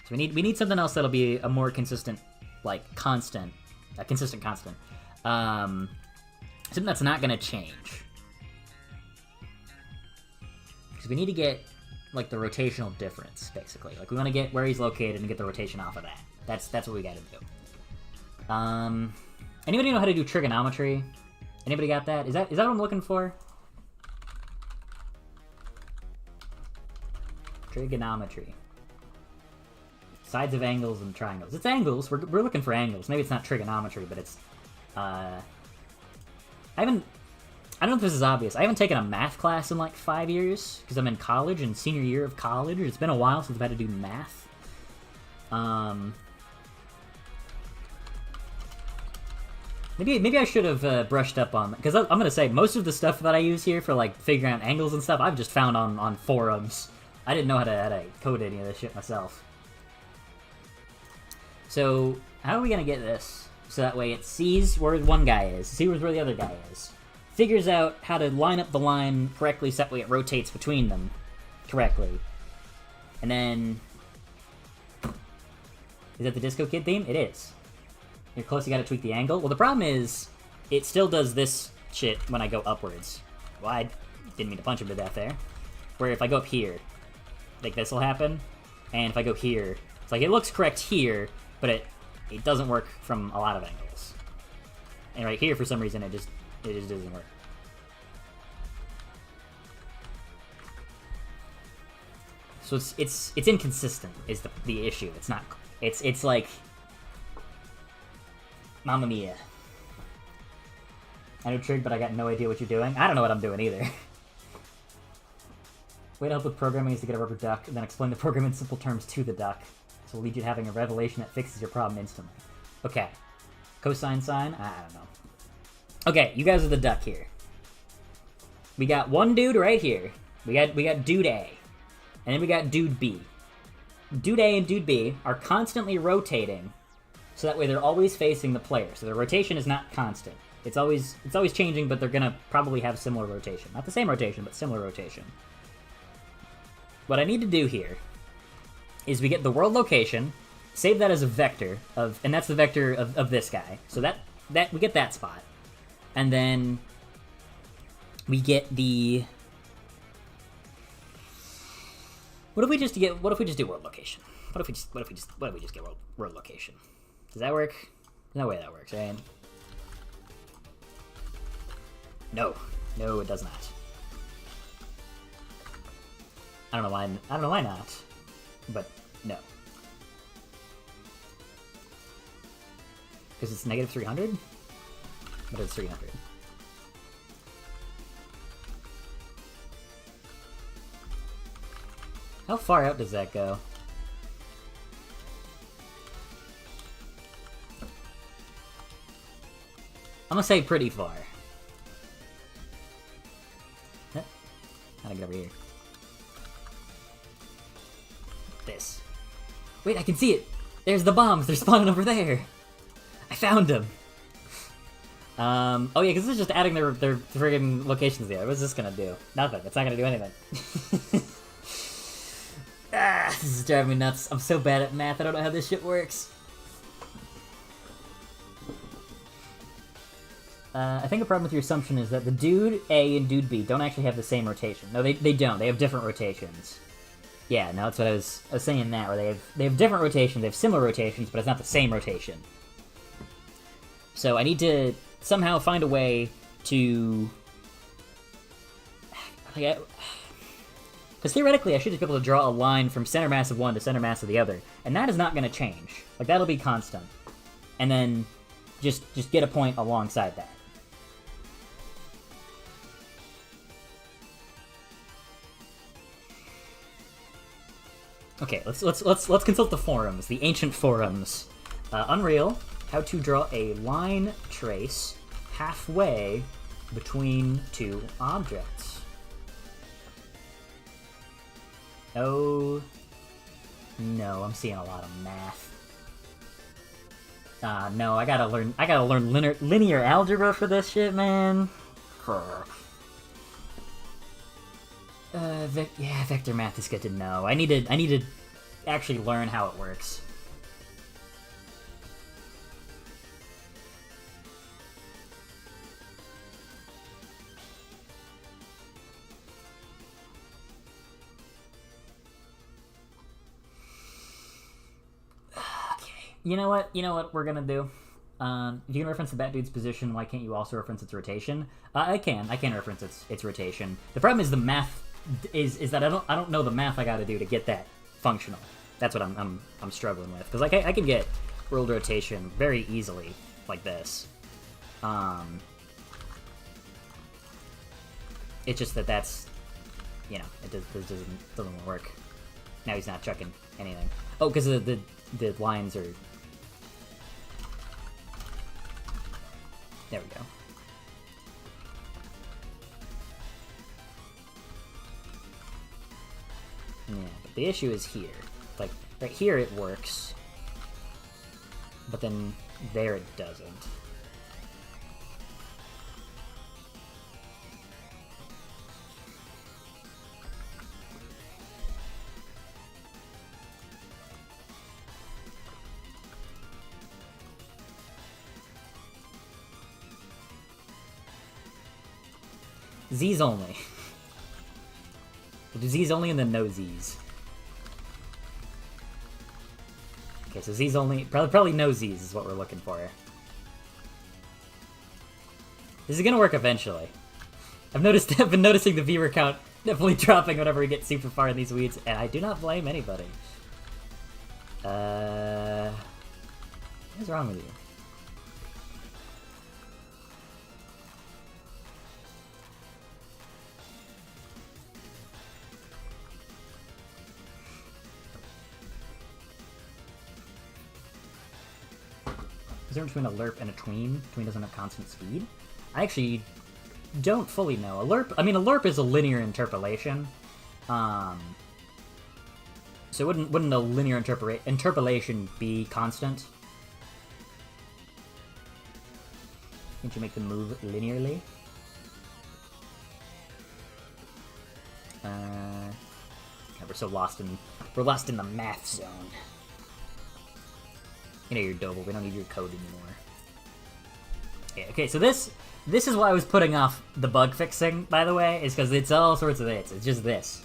[SPEAKER 1] So we need something else that'll be a more consistent, like, constant. A consistent constant. Something that's not gonna change. Because we need to get, like, the rotational difference, basically. Like, we want to get where he's located and get the rotation off of that. That's what we gotta do. Anybody know how to do trigonometry? Anybody got that? Is that what I'm looking for? Trigonometry. Sides of angles and triangles. It's angles. We're looking for angles. Maybe it's not trigonometry, but it's... I don't know if this is obvious. I haven't taken a math class in like 5 years, because I'm in college, and senior year of college. It's been a while since I've had to do math. Maybe I should have brushed up on... Because I'm going to say, most of the stuff that I use here for like figuring out angles and stuff, I've just found on forums. I didn't know how to code any of this shit myself. So, how are we going to get this? So that way it sees where one guy is, sees where the other guy is. Figures out how to line up the line correctly so that way it rotates between them correctly. And then... Is that the Disco Kid theme? It is. You're close, you gotta tweak the angle. Well, the problem is, it still does this shit when I go upwards. Well, I didn't mean to punch him to death there. Where if I go up here, like this will happen. And if I go here, it's like it looks correct here, but it doesn't work from a lot of angles. And right here, for some reason, it just doesn't work. So it's inconsistent is the issue. It's not. It's like. Mamma mia. I know Trig, but I got no idea what you're doing. I don't know what I'm doing either. Way to help with programming is to get a rubber duck, and then explain the program in simple terms to the duck. This will lead you to having a revelation that fixes your problem instantly. Okay. Cosine sine? I don't know. Okay, you guys are the duck here. We got one dude right here. We got dude A. And then we got dude B. Dude A and dude B are constantly rotating, so that way they're always facing the player. So their rotation is not constant. It's always changing, but they're gonna probably have similar rotation. Not the same rotation, but similar rotation. What I need to do here is we get the world location, save that as a vector of, and that's the vector of this guy. So that we get that spot, and then we get the. What if we just do world location? What if we just get world location? Does that work? There's no way that works, right? No, it does not. I don't know why not, but no. Because it's negative 300? But it's 300. How far out does that go? I'm gonna say pretty far. How do I get over here? This. Wait, I can see it! There's the bombs! They're spawning over there! I found them! Oh yeah, because this is just adding their friggin' locations there. What's this gonna do? Nothing. It's not gonna do anything. This is driving me nuts. I'm so bad at math, I don't know how this shit works. I think the problem with your assumption is that the dude A and dude B don't actually have the same rotation. No, they don't. They have different rotations. Yeah, no, that's what I was saying that, where they have different rotations, they have similar rotations, but it's not the same rotation. So I need to somehow find a way to... Because theoretically, I should just be able to draw a line from center mass of one to center mass of the other, and that is not going to change. Like, that'll be constant. And then just get a point alongside that. Okay, let's consult the forums, the ancient forums. Unreal, how to draw a line trace halfway between two objects. Oh no, I'm seeing a lot of math. No, I gotta learn linear algebra for this shit, man. Yeah, vector math is good to know. I need to actually learn how it works. You know what we're gonna do? If you can reference the Bat Dude's position, why can't you also reference its rotation? I can reference its rotation. The problem is the math is that I don't know the math I got to do to get that functional. That's what I'm struggling with, because like I can get world rotation very easily like this. It's just that's, you know, it doesn't work. Now he's not chucking anything. Oh, because the lines are. There we go. Yeah, but the issue is here. Like, right here it works, but then there it doesn't. Z's only. We'll do Z's only and then no Z's. Okay, so Z's only, probably no Z's is what we're looking for. This is gonna work eventually. I've been noticing the viewer count definitely dropping whenever we get super far in these weeds, and I do not blame anybody. What is wrong with you? Is there between a lerp and a tween? Tween doesn't have constant speed? I actually don't fully know. A lerp is a linear interpolation. So wouldn't a linear interpolation be constant? Can't you make them move linearly? Yeah, we're lost in the math zone. You know, you're Doble. We don't need your code anymore. Yeah, okay, so this is why I was putting off the bug fixing, by the way, is because it's all sorts of this. It's just this.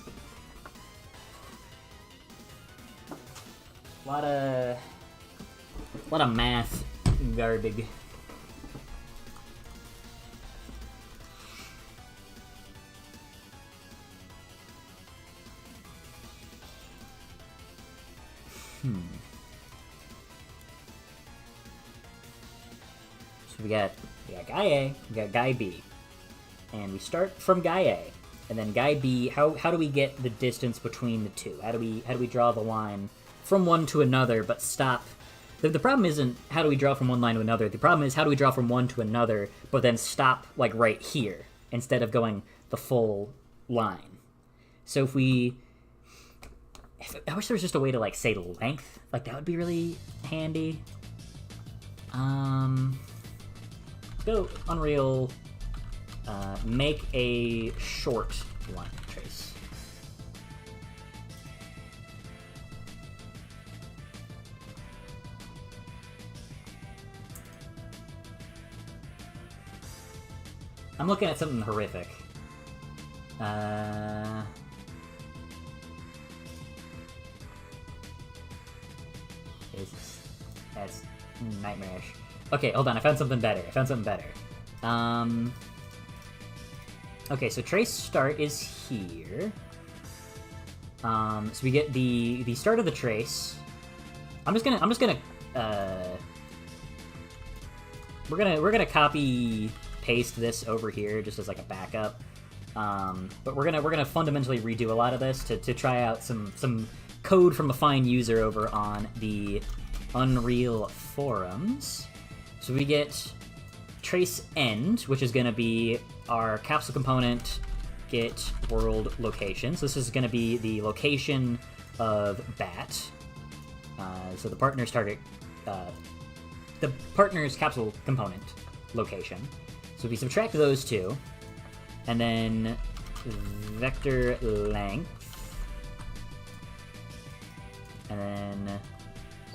[SPEAKER 1] A lot of math garbage. So we got guy A, we got guy B, and we start from guy A, and then guy B. How do we get the distance between the two? How do we draw the line from one to another, but stop? The problem isn't how do we draw from one line to another. The problem is how do we draw from one to another, but then stop like right here instead of going the full line. So I wish there was just a way to like say length. Like that would be really handy. Go Unreal, make a short line trace. I'm looking at something horrific. That's nightmarish. Okay, hold on. I found something better. Okay, so trace start is here. So we get the start of the trace. We're gonna copy paste this over here just as like a backup. But we're gonna fundamentally redo a lot of this to try out some code from a fine user over on the Unreal forums. So we get trace end, which is going to be our capsule component get world location. So this is going to be the location of bat. So the partner's target, the partner's capsule component location. So we subtract those two, and then vector length, and then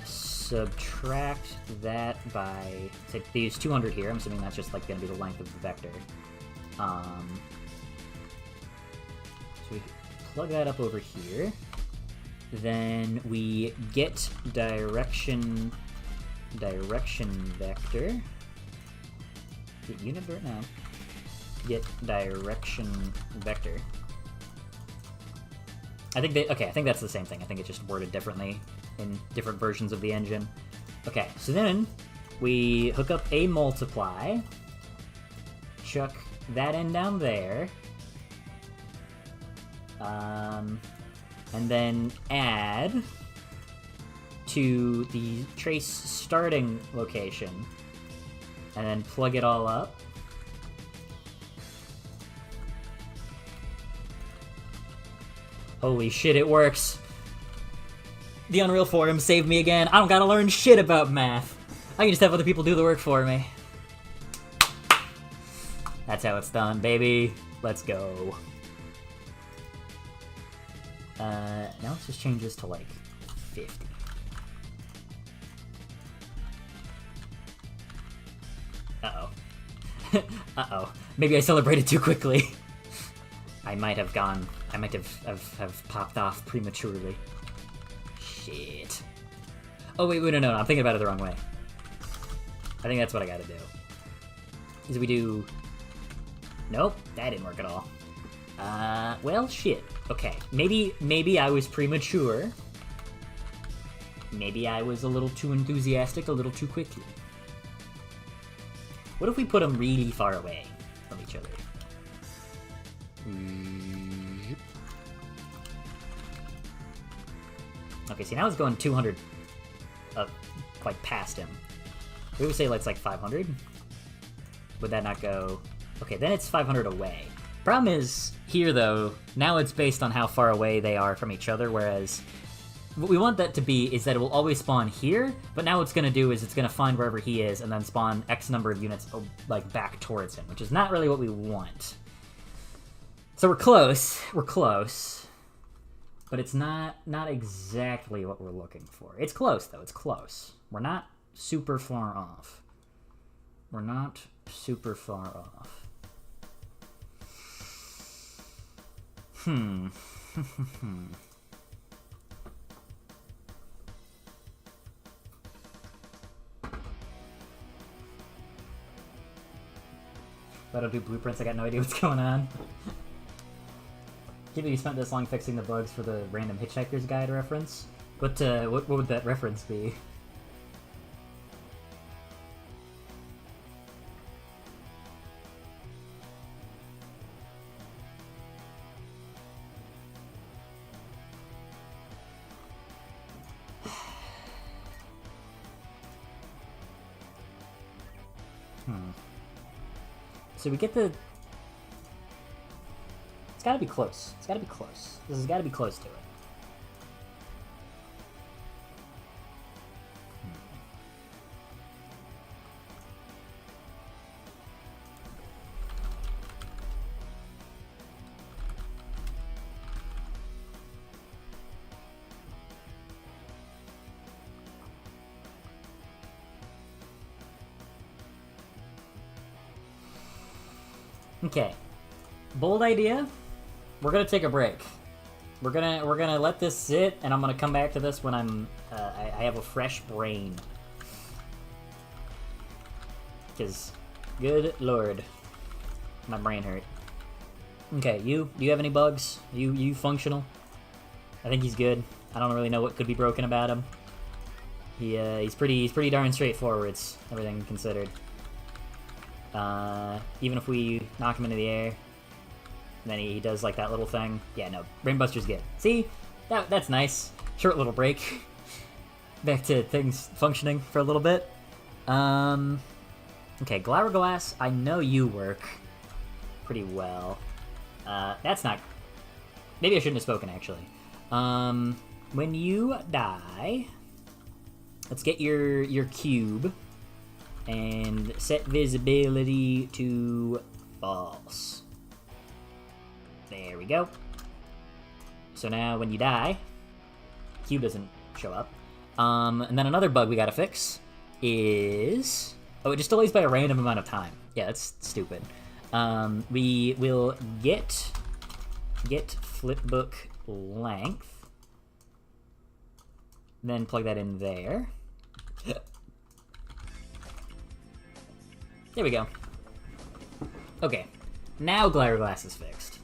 [SPEAKER 1] subtract that by, say, they use 200 here. I'm assuming that's just like going to be the length of the vector. So we plug that up over here. Then we get direction vector. Get unit vector now. Get direction vector. I think they... Okay, I think that's the same thing. I think it's just worded differently in different versions of the engine. Okay, so then we hook up a multiply. Chuck that in down there. And then add to the trace starting location. And then plug it all up. Holy shit, it works. The Unreal Forum saved me again. I don't gotta learn shit about math. I can just have other people do the work for me. That's how it's done, baby. Let's go. Now let's just change this to, like, 50. Uh-oh. Uh-oh. Maybe I celebrated too quickly. I might have popped off prematurely. Shit. Oh, wait, no, I'm thinking about it the wrong way. I think that's what I gotta do. Is we do... Nope, that didn't work at all. Well, shit. Okay, maybe I was premature. Maybe I was a little too enthusiastic a little too quickly. What if we put them really far away from each other? Okay, see, now it's going 200 like, past him. We would say, it's like 500? Would that not go... Okay, then it's 500 away. Problem is, here, though, now it's based on how far away they are from each other, whereas what we want that to be is that it will always spawn here, but now what it's going to do is it's going to find wherever he is and then spawn X number of units, like, back towards him, which is not really what we want. So we're close, but it's not exactly what we're looking for. It's close, though, it's close. We're not super far off. We're not super far off. If I don't do blueprints, I got no idea what's going on. Can't believe you spent this long fixing the bugs for the random Hitchhiker's Guide reference. What would that reference be? So we get the... It's gotta be close. It's gotta be close. This has gotta be close to it. Okay, bold idea. We're gonna take a break. We're gonna let this sit, and I'm gonna come back to this when I have a fresh brain. Cause, good lord, my brain hurt. Okay, do you have any bugs? You functional? I think he's good. I don't really know what could be broken about him. He's pretty darn straightforward, everything considered. Even if we knock him into the air, and then he does like that little thing. Yeah, no, Brainbuster's good. See? That's nice. Short little break. Back to things functioning for a little bit. Okay, Glass, I know you work pretty well. That's not... Maybe I shouldn't have spoken, actually. When you die, let's get your cube. And set visibility to false. There we go. So now when you die, cube doesn't show up. And then another bug we gotta fix is... Oh, it just delays by a random amount of time. Yeah, that's stupid. We will get flipbook length. Then plug that in there. There we go. Okay, now Glass is fixed.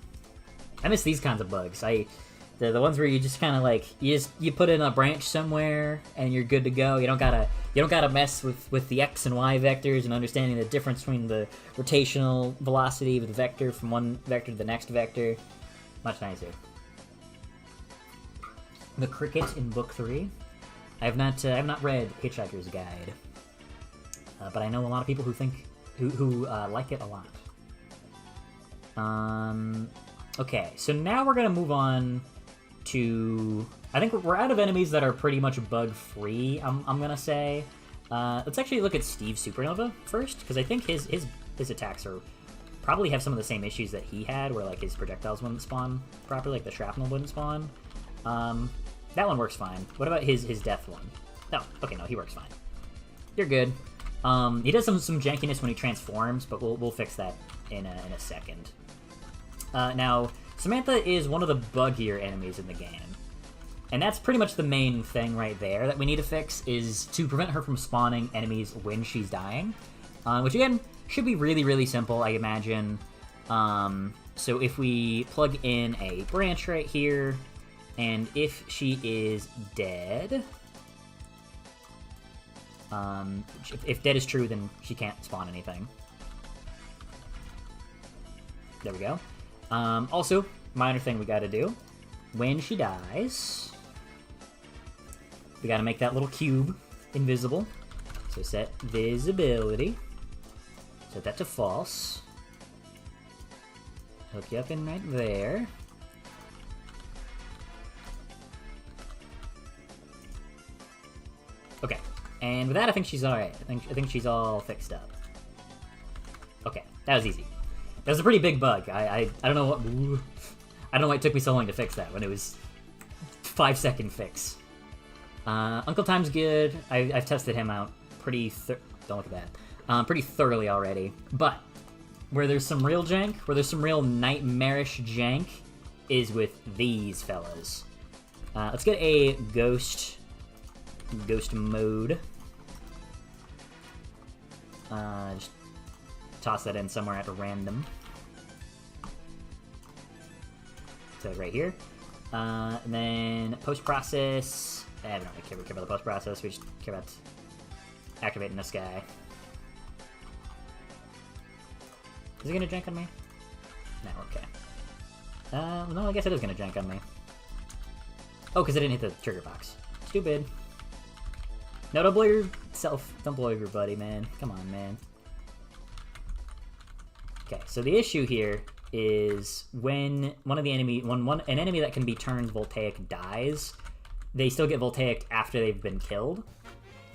[SPEAKER 1] I miss these kinds of bugs. The ones where you just kind of like you put in a branch somewhere and you're good to go. You don't gotta mess with the x and y vectors and understanding the difference between the rotational velocity of the vector from one vector to the next vector. Much nicer. The Cricket in Book 3. I have not read Hitchhiker's Guide, but I know a lot of people who like it a lot. Okay, so now we're gonna move on to... I think we're out of enemies that are pretty much bug-free, I'm gonna say. Let's actually look at Steve Supernova first, because I think his attacks probably have some of the same issues that he had, where like his projectiles wouldn't spawn properly, like the shrapnel wouldn't spawn. That one works fine. What about his death one? No, okay, no, he works fine. You're good. He does some jankiness when he transforms, but we'll fix that in a second. Now, Samantha is one of the buggier enemies in the game. And that's pretty much the main thing right there that we need to fix, is to prevent her from spawning enemies when she's dying. Which, again, should be really, really simple, I imagine. So if we plug in a branch right here, and if she is dead... if dead is true, then she can't spawn anything. There we go. Also, minor thing we gotta do. When she dies, we gotta make that little cube invisible. So set visibility. Set that to false. Hook you up in right there. Okay. And with that, I think she's alright. I think she's all fixed up. Okay, that was easy. That was a pretty big bug. I don't know what... I don't know why it took me so long to fix that when it was 5-second fix. Uncle Time's good. I've tested him out pretty... don't look at that. Pretty thoroughly already. But where there's some real jank, where there's some real nightmarish jank, is with these fellas. Let's get a ghost mode. Just toss that in somewhere at random. So right here. And then post-process... I don't really care about the post-process, we just care about activating this guy. Is he gonna jank on me? No, okay. No, I guess it is gonna jank on me. Oh, because I didn't hit the trigger box. Stupid. No, don't blow yourself. Don't blow your buddy, man. Come on, man. Okay, so the issue here is when an enemy that can be turned voltaic dies, they still get voltaic after they've been killed,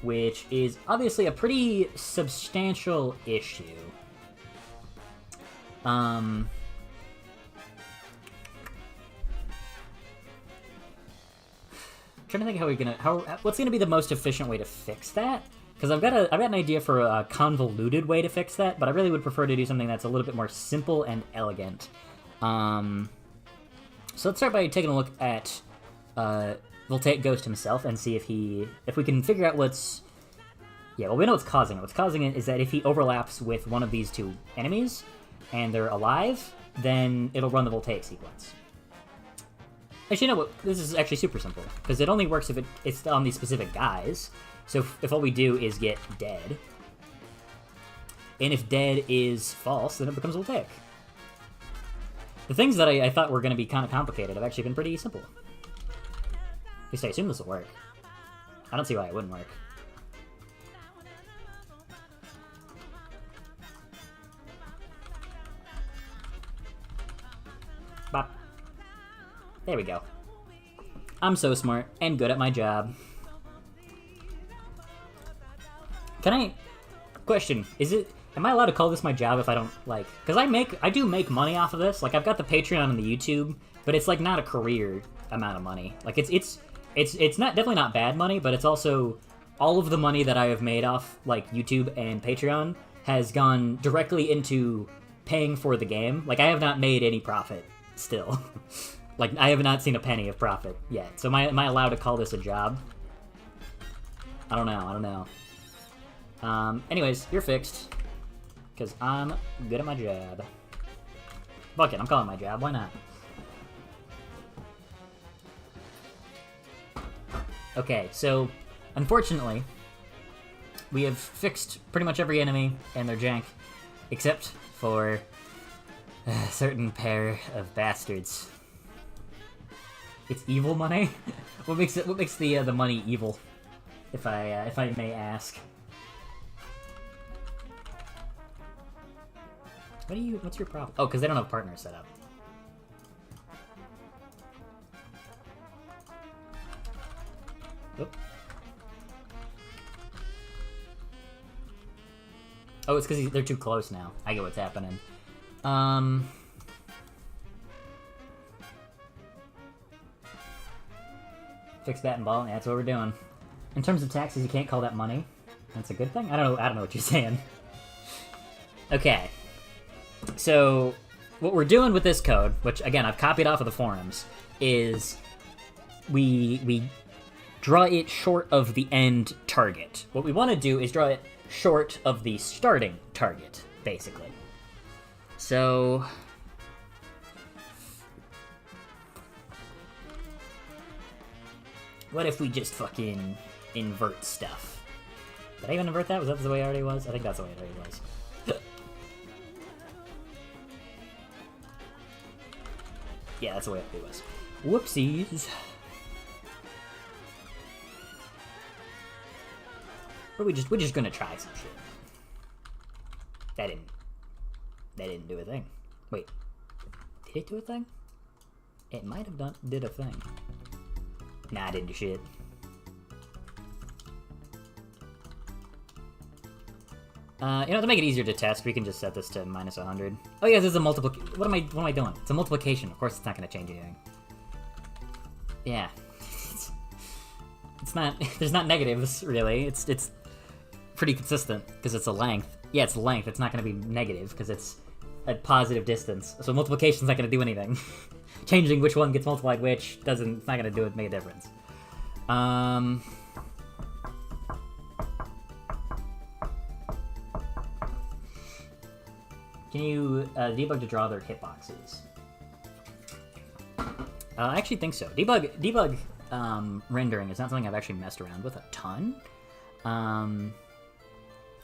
[SPEAKER 1] which is obviously a pretty substantial issue. Trying to think what's gonna be the most efficient way to fix that, because I've got an idea for a convoluted way to fix that, but I really would prefer to do something that's a little bit more simple and elegant. So let's start by taking a look at Voltaic Ghost himself and see if we can figure out what's... Yeah, well, we know what's causing it. What's causing it is that if he overlaps with one of these two enemies and they're alive, then it'll run the Voltaic sequence. Actually, no, this is actually super simple, because it only works if it's on these specific guys. So if all we do is get dead, and if dead is false, then it becomes Voltaic. The things that I thought were going to be kind of complicated have actually been pretty simple. At least I assume this will work. I don't see why it wouldn't work. Bop. There we go. I'm so smart and good at my job. Can I... Question, am I allowed to call this my job if I don't, like... Because I do make money off of this. Like, I've got the Patreon and the YouTube, but it's, like, not a career amount of money. Like, it's not definitely not bad money, but it's also... All of the money that I have made off, like, YouTube and Patreon has gone directly into paying for the game. Like, I have not made any profit still. Like, I have not seen a penny of profit yet. So am I allowed to call this a job? I don't know. Anyways, you're fixed. Because I'm good at my job. Fuck it, I'm calling my job. Why not? Okay, so unfortunately, we have fixed pretty much every enemy and their jank, except for a certain pair of bastards. It's evil money. What makes the money evil? If I may ask. What's your problem? Oh, because they don't have partners set up. Oop. Oh, it's because they're too close now. I get what's happening. Fix bat and ball. Yeah, that's what we're doing. In terms of taxes, you can't call that money. That's a good thing? I don't know what you're saying. Okay. So, what we're doing with this code, which, again, I've copied off of the forums, is we draw it short of the end target. What we want to do is draw it short of the starting target, basically. So... what if we just fucking invert stuff? Did I even invert that? Was that the way it already was? I think that's the way it already was. Yeah, that's the way it was. Whoopsies. But we're just gonna try some shit. That didn't do a thing. Wait. Did it do a thing? It might have did a thing. Nah, I didn't do shit. You know, to make it easier to test, we can just set this to -100. Oh yeah, this is a multiple. What am I doing? It's a multiplication. Of course, it's not going to change anything. Yeah, it's not. There's not negatives really. It's pretty consistent because it's a length. Yeah, it's length. It's not going to be negative because it's a positive distance. So multiplication's not going to do anything. Changing which one gets multiplied which doesn't. It's not going to make a difference. Can you debug to draw their hitboxes? I actually think so. Debug rendering is not something I've actually messed around with a ton.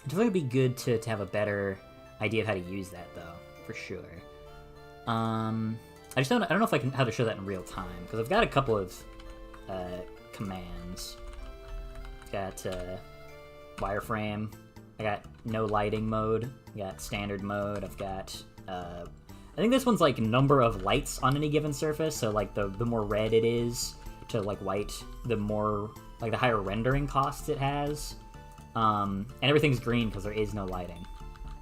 [SPEAKER 1] It would be good to have a better idea of how to use that, though, for sure. I don't know if how to show that in real time, because I've got a couple of commands. Got wireframe. I got no lighting mode. I got standard mode. I've got I think this one's like number of lights on any given surface. So like the more red it is to like white, the more like the higher rendering costs it has. And everything's green because there is no lighting.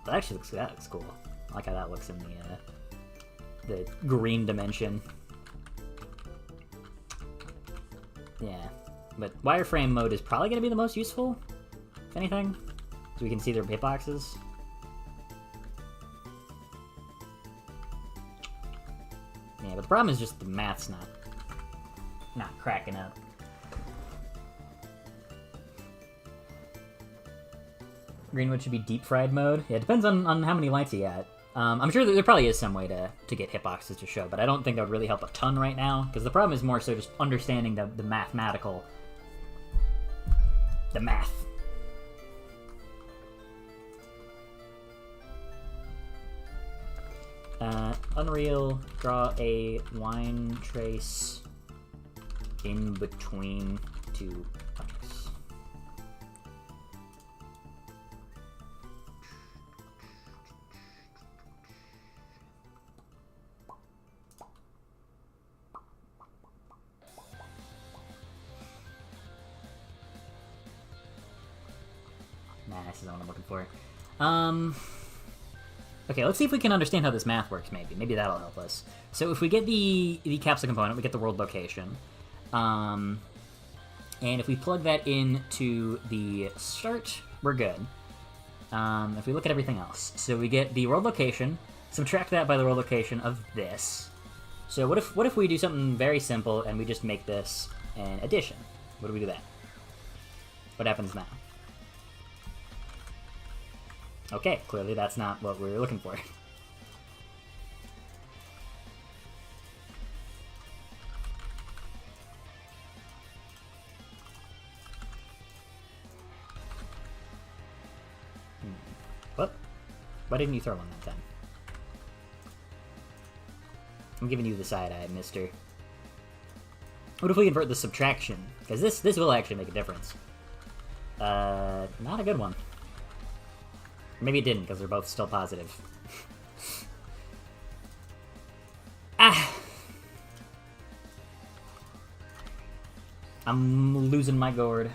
[SPEAKER 1] That actually looks cool. I like how that looks in the green dimension. Yeah, but wireframe mode is probably going to be the most useful, if anything, so we can see their hitboxes. Yeah, but the problem is just the math's not cracking up. Greenwood should be deep fried mode. Yeah, it depends on how many lights you got. I'm sure that there probably is some way to get hitboxes to show, but I don't think that would really help a ton right now, because the problem is more so just understanding the mathematical... the math. Unreal, draw a line trace in between two objects. Nah, this is not what I'm looking for. Okay, let's see if we can understand how this math works, maybe. Maybe that'll help us. So if we get the capsule component, we get the world location. And if we plug that into the start, we're good. If we look at everything else. So we get the world location, subtract that by the world location of this. So what if we do something very simple and we just make this an addition? What do we do that? What happens now? Okay, clearly that's not what we were looking for. What? Why didn't you throw one that time? I'm giving you the side-eye, mister. What if we invert the subtraction? Because this will actually make a difference. Not a good one. Maybe it didn't, because they're both still positive. Ah! I'm losing my gourd.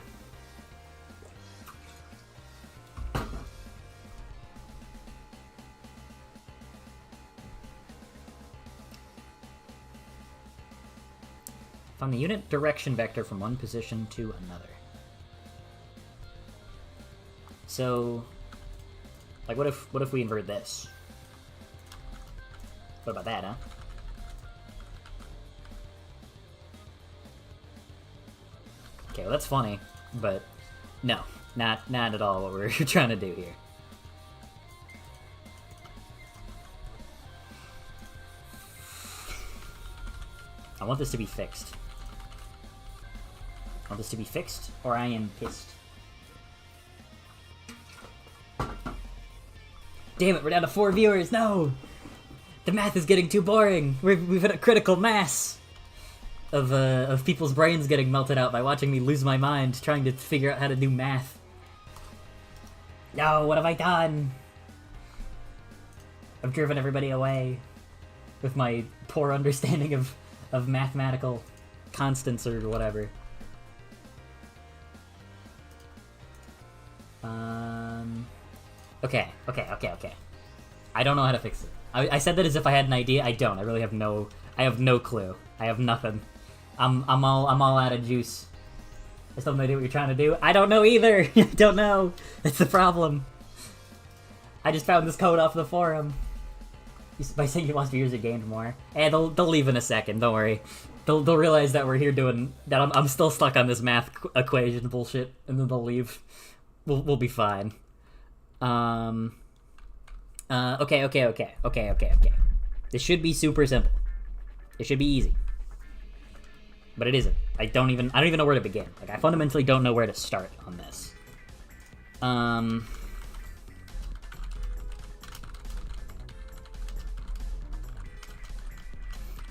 [SPEAKER 1] Find the unit direction vector from one position to another. So, like, what if we invert this? What about that, huh? Okay, well that's funny, but no, not at all what we're trying to do here. I want this to be fixed. I want this to be fixed, or I am pissed. Damn it, we're down to 4 viewers, no! The math is getting too boring! We've hit a critical mass of people's brains getting melted out by watching me lose my mind trying to figure out how to do math. No, what have I done? I've driven everybody away with my poor understanding of mathematical constants or whatever. Okay. I don't know how to fix it. I said that as if I had an idea. I don't. I really have no. I have no clue. I have nothing. I'm all out of juice. I still have no idea what you're trying to do. I don't know either. I don't know. That's the problem. I just found this code off the forum. By saying he wants to use it gained more. And they'll leave in a second. Don't worry. They'll realize that we're here doing that. I'm still stuck on this math equation bullshit, and then they'll leave. We'll be fine. Okay. This should be super simple. It should be easy. But it isn't. I don't even know where to begin. Like, I fundamentally don't know where to start on this.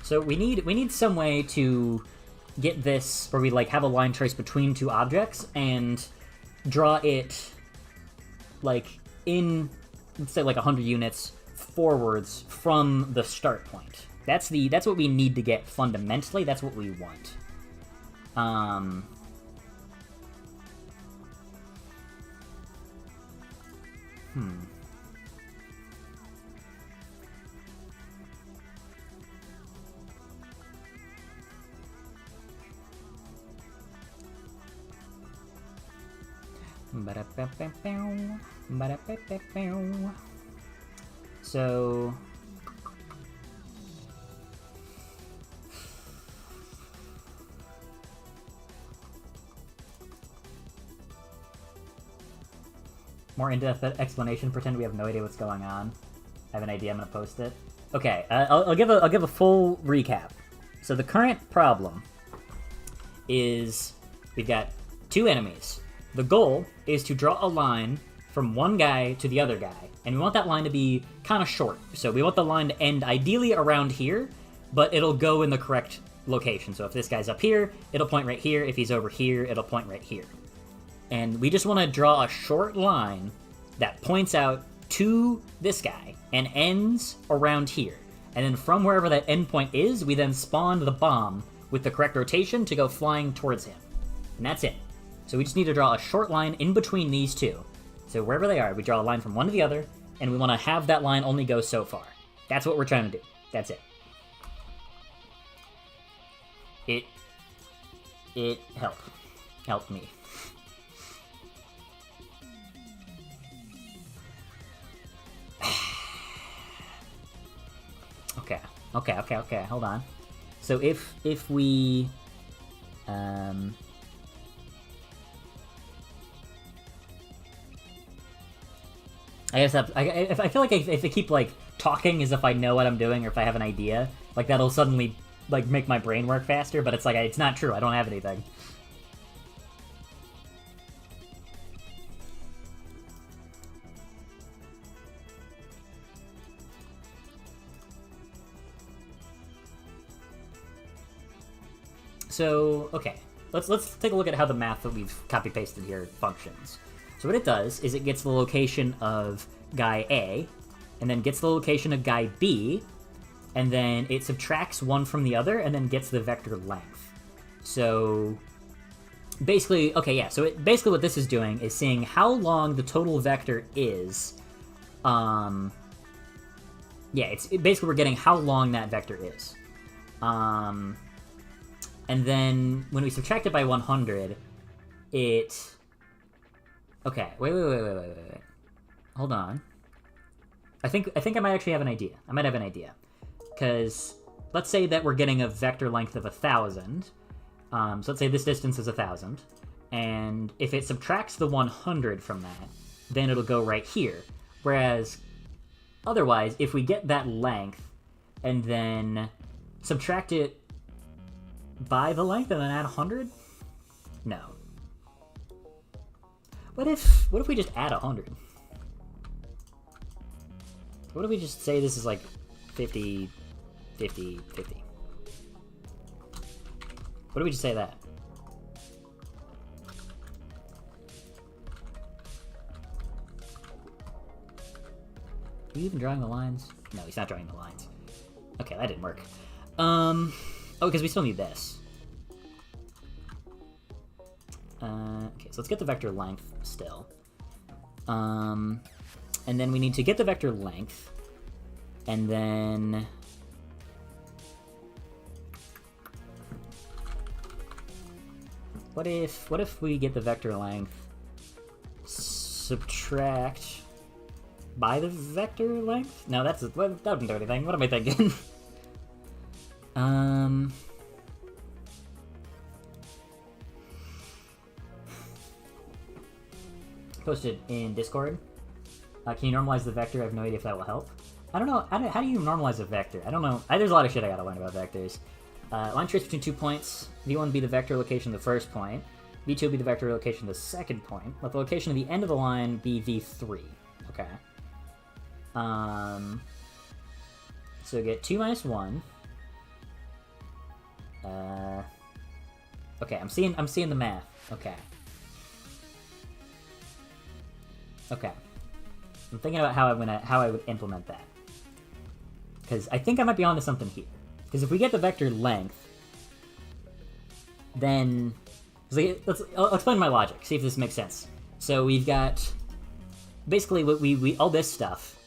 [SPEAKER 1] So we need some way to get this where we, like, have a line trace between two objects and draw it, like, in, let's say, like 100 units forwards from the start point. That's what we need to get fundamentally. That's what we want. So more in-depth explanation. Pretend we have no idea what's going on. I have an idea. I'm gonna post it. Okay, I'll give a full recap. So the current problem is we've got two enemies. The goal is to draw a line from one guy to the other guy, and we want that line to be kind of short. So we want the line to end ideally around here, but it'll go in the correct location. So if this guy's up here, it'll point right here. If he's over here, it'll point right here. And we just want to draw a short line that points out to this guy and ends around here. And then from wherever that endpoint is, we then spawn the bomb with the correct rotation to go flying towards him. And that's it. So we just need to draw a short line in between these two. So wherever they are, we draw a line from one to the other, and we want to have that line only go so far. That's what we're trying to do. That's it. It helped me. Okay, hold on. So if we I guess I feel like if I keep, like, talking as if I know what I'm doing or if I have an idea, like, that'll suddenly, like, make my brain work faster, but it's like, it's not true. I don't have anything. So, okay. Let's take a look at how the math that we've copy-pasted here functions. So what it does is it gets the location of guy A, and then gets the location of guy B, and then it subtracts one from the other, and then gets the vector length. So basically, okay, yeah, so basically what this is doing is seeing how long the total vector is. Yeah, basically we're getting how long that vector is. And then when we subtract it by 100, it... Okay, wait. Hold on. I think I might actually have an idea. I might have an idea. Because let's say that we're getting a vector length of 1,000. So let's say this distance is 1,000. And if it subtracts the 100 from that, then it'll go right here. Whereas, otherwise, if we get that length and then subtract it by the length and then add 100? No. What if we just add 100? What if we just say this is like 50, 50, 50? What if we just say that? Are you even drawing the lines? No, he's not drawing the lines. Okay, that didn't work. Oh, because we still need this. Okay, so let's get the vector length still. And then we need to get the vector length. And then... What if we get the vector length, subtract by the vector length? No, that wouldn't do anything. What am I thinking? Posted in Discord. Can you normalize the vector? I have no idea if that will help. I don't know. How do you normalize a vector? I don't know. There's a lot of shit I gotta learn about vectors. Line trace between 2 points. V1 be the vector location of the first point. V2 be the vector location of the second point. Let the location of the end of the line be V3. Okay. So get 2 minus 1. Okay, I'm seeing the math. Okay. Okay. I'm thinking about how I would implement that. Because I think I might be onto something here. Because if we get the vector length, then... I'll explain my logic, see if this makes sense. So we've got... Basically, what we all this stuff,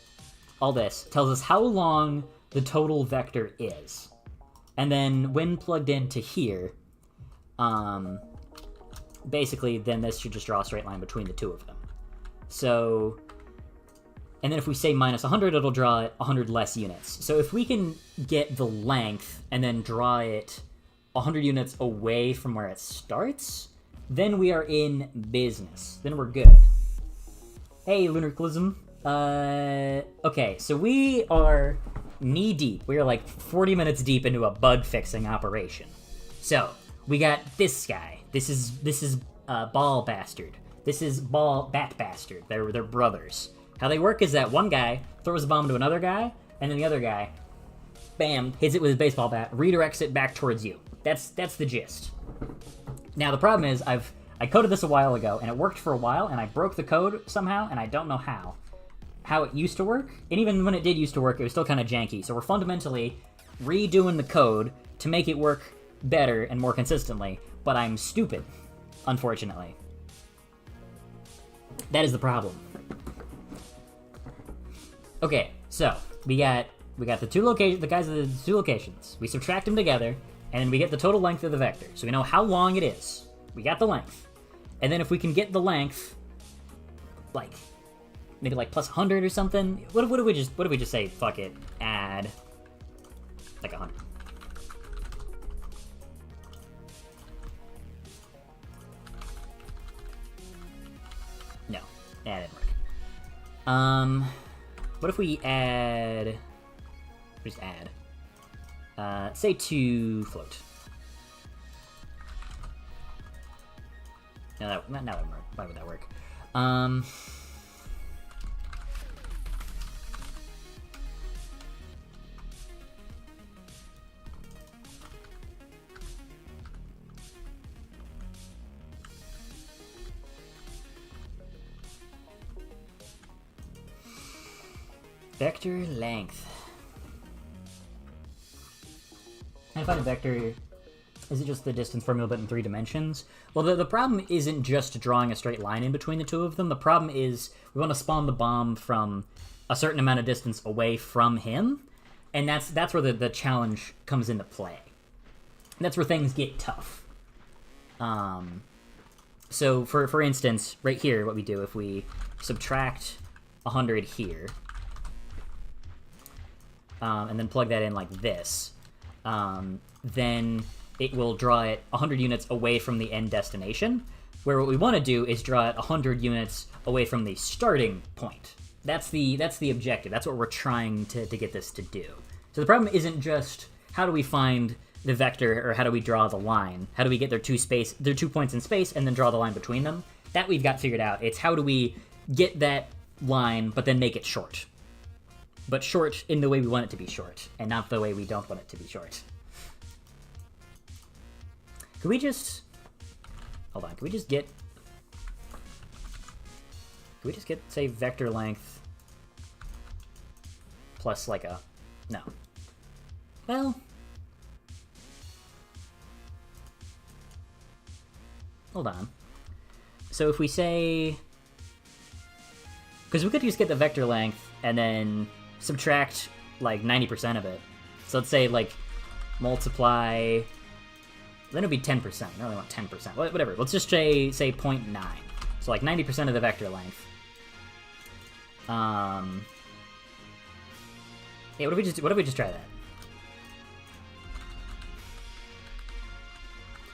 [SPEAKER 1] all this, tells us how long the total vector is. And then when plugged into here, basically, then this should just draw a straight line between the two of them. So... And then if we say minus 100, it'll draw 100 less units. So if we can get the length and then draw it 100 units away from where it starts, then we are in business. Then we're good. Hey, Lunarclism. Okay, so we are knee-deep. We are like 40 minutes deep into a bug-fixing operation. So, we got this guy. This is Ball Bastard. This is Bat Bastard. They're brothers. How they work is that one guy throws a bomb to another guy, and then the other guy, bam, hits it with his baseball bat, redirects it back towards you. That's the gist. Now the problem is I coded this a while ago, and it worked for a while, and I broke the code somehow, and I don't know how it used to work. And even when it did used to work, it was still kind of janky. So we're fundamentally redoing the code to make it work better and more consistently. But I'm stupid, unfortunately. That is the problem. Okay, so we got the guys of the two locations. We subtract them together, and then we get the total length of the vector. So we know how long it is. We got the length. And then if we can get the length, like, maybe like plus 100 or something. What if we just say, fuck it, add like 100. No, that didn't work. What if we add... Just add. Say to float. No, that wouldn't work. Why would that work? Vector length. And find a vector. Is it just the distance formula but in 3 dimensions? Well, the problem isn't just drawing a straight line in between the two of them. The problem is we want to spawn the bomb from a certain amount of distance away from him, and that's where the challenge comes into play. That's where things get tough. So, for instance, right here, what we do, if we subtract 100 here, and then plug that in like this, then it will draw it 100 units away from the end destination, where what we want to do is draw it 100 units away from the starting point. That's the objective. That's what we're trying to get this to do. So the problem isn't just how do we find the vector or how do we draw the line? How do we get their 2 points in space and then draw the line between them? That we've got figured out. It's how do we get that line but then make it short. But short in the way we want it to be short, and not the way we don't want it to be short. Could we just... Hold on, could we just get, say, vector length plus, like, a... No. Well... Hold on. So if we say... Because we could just get the vector length and then subtract, like, 90% of it. So let's say, like, multiply... Then it'll be 10%. I really want 10%. Whatever. Let's just say 0.9. So like 90% of the vector length. Yeah, what if we just try that?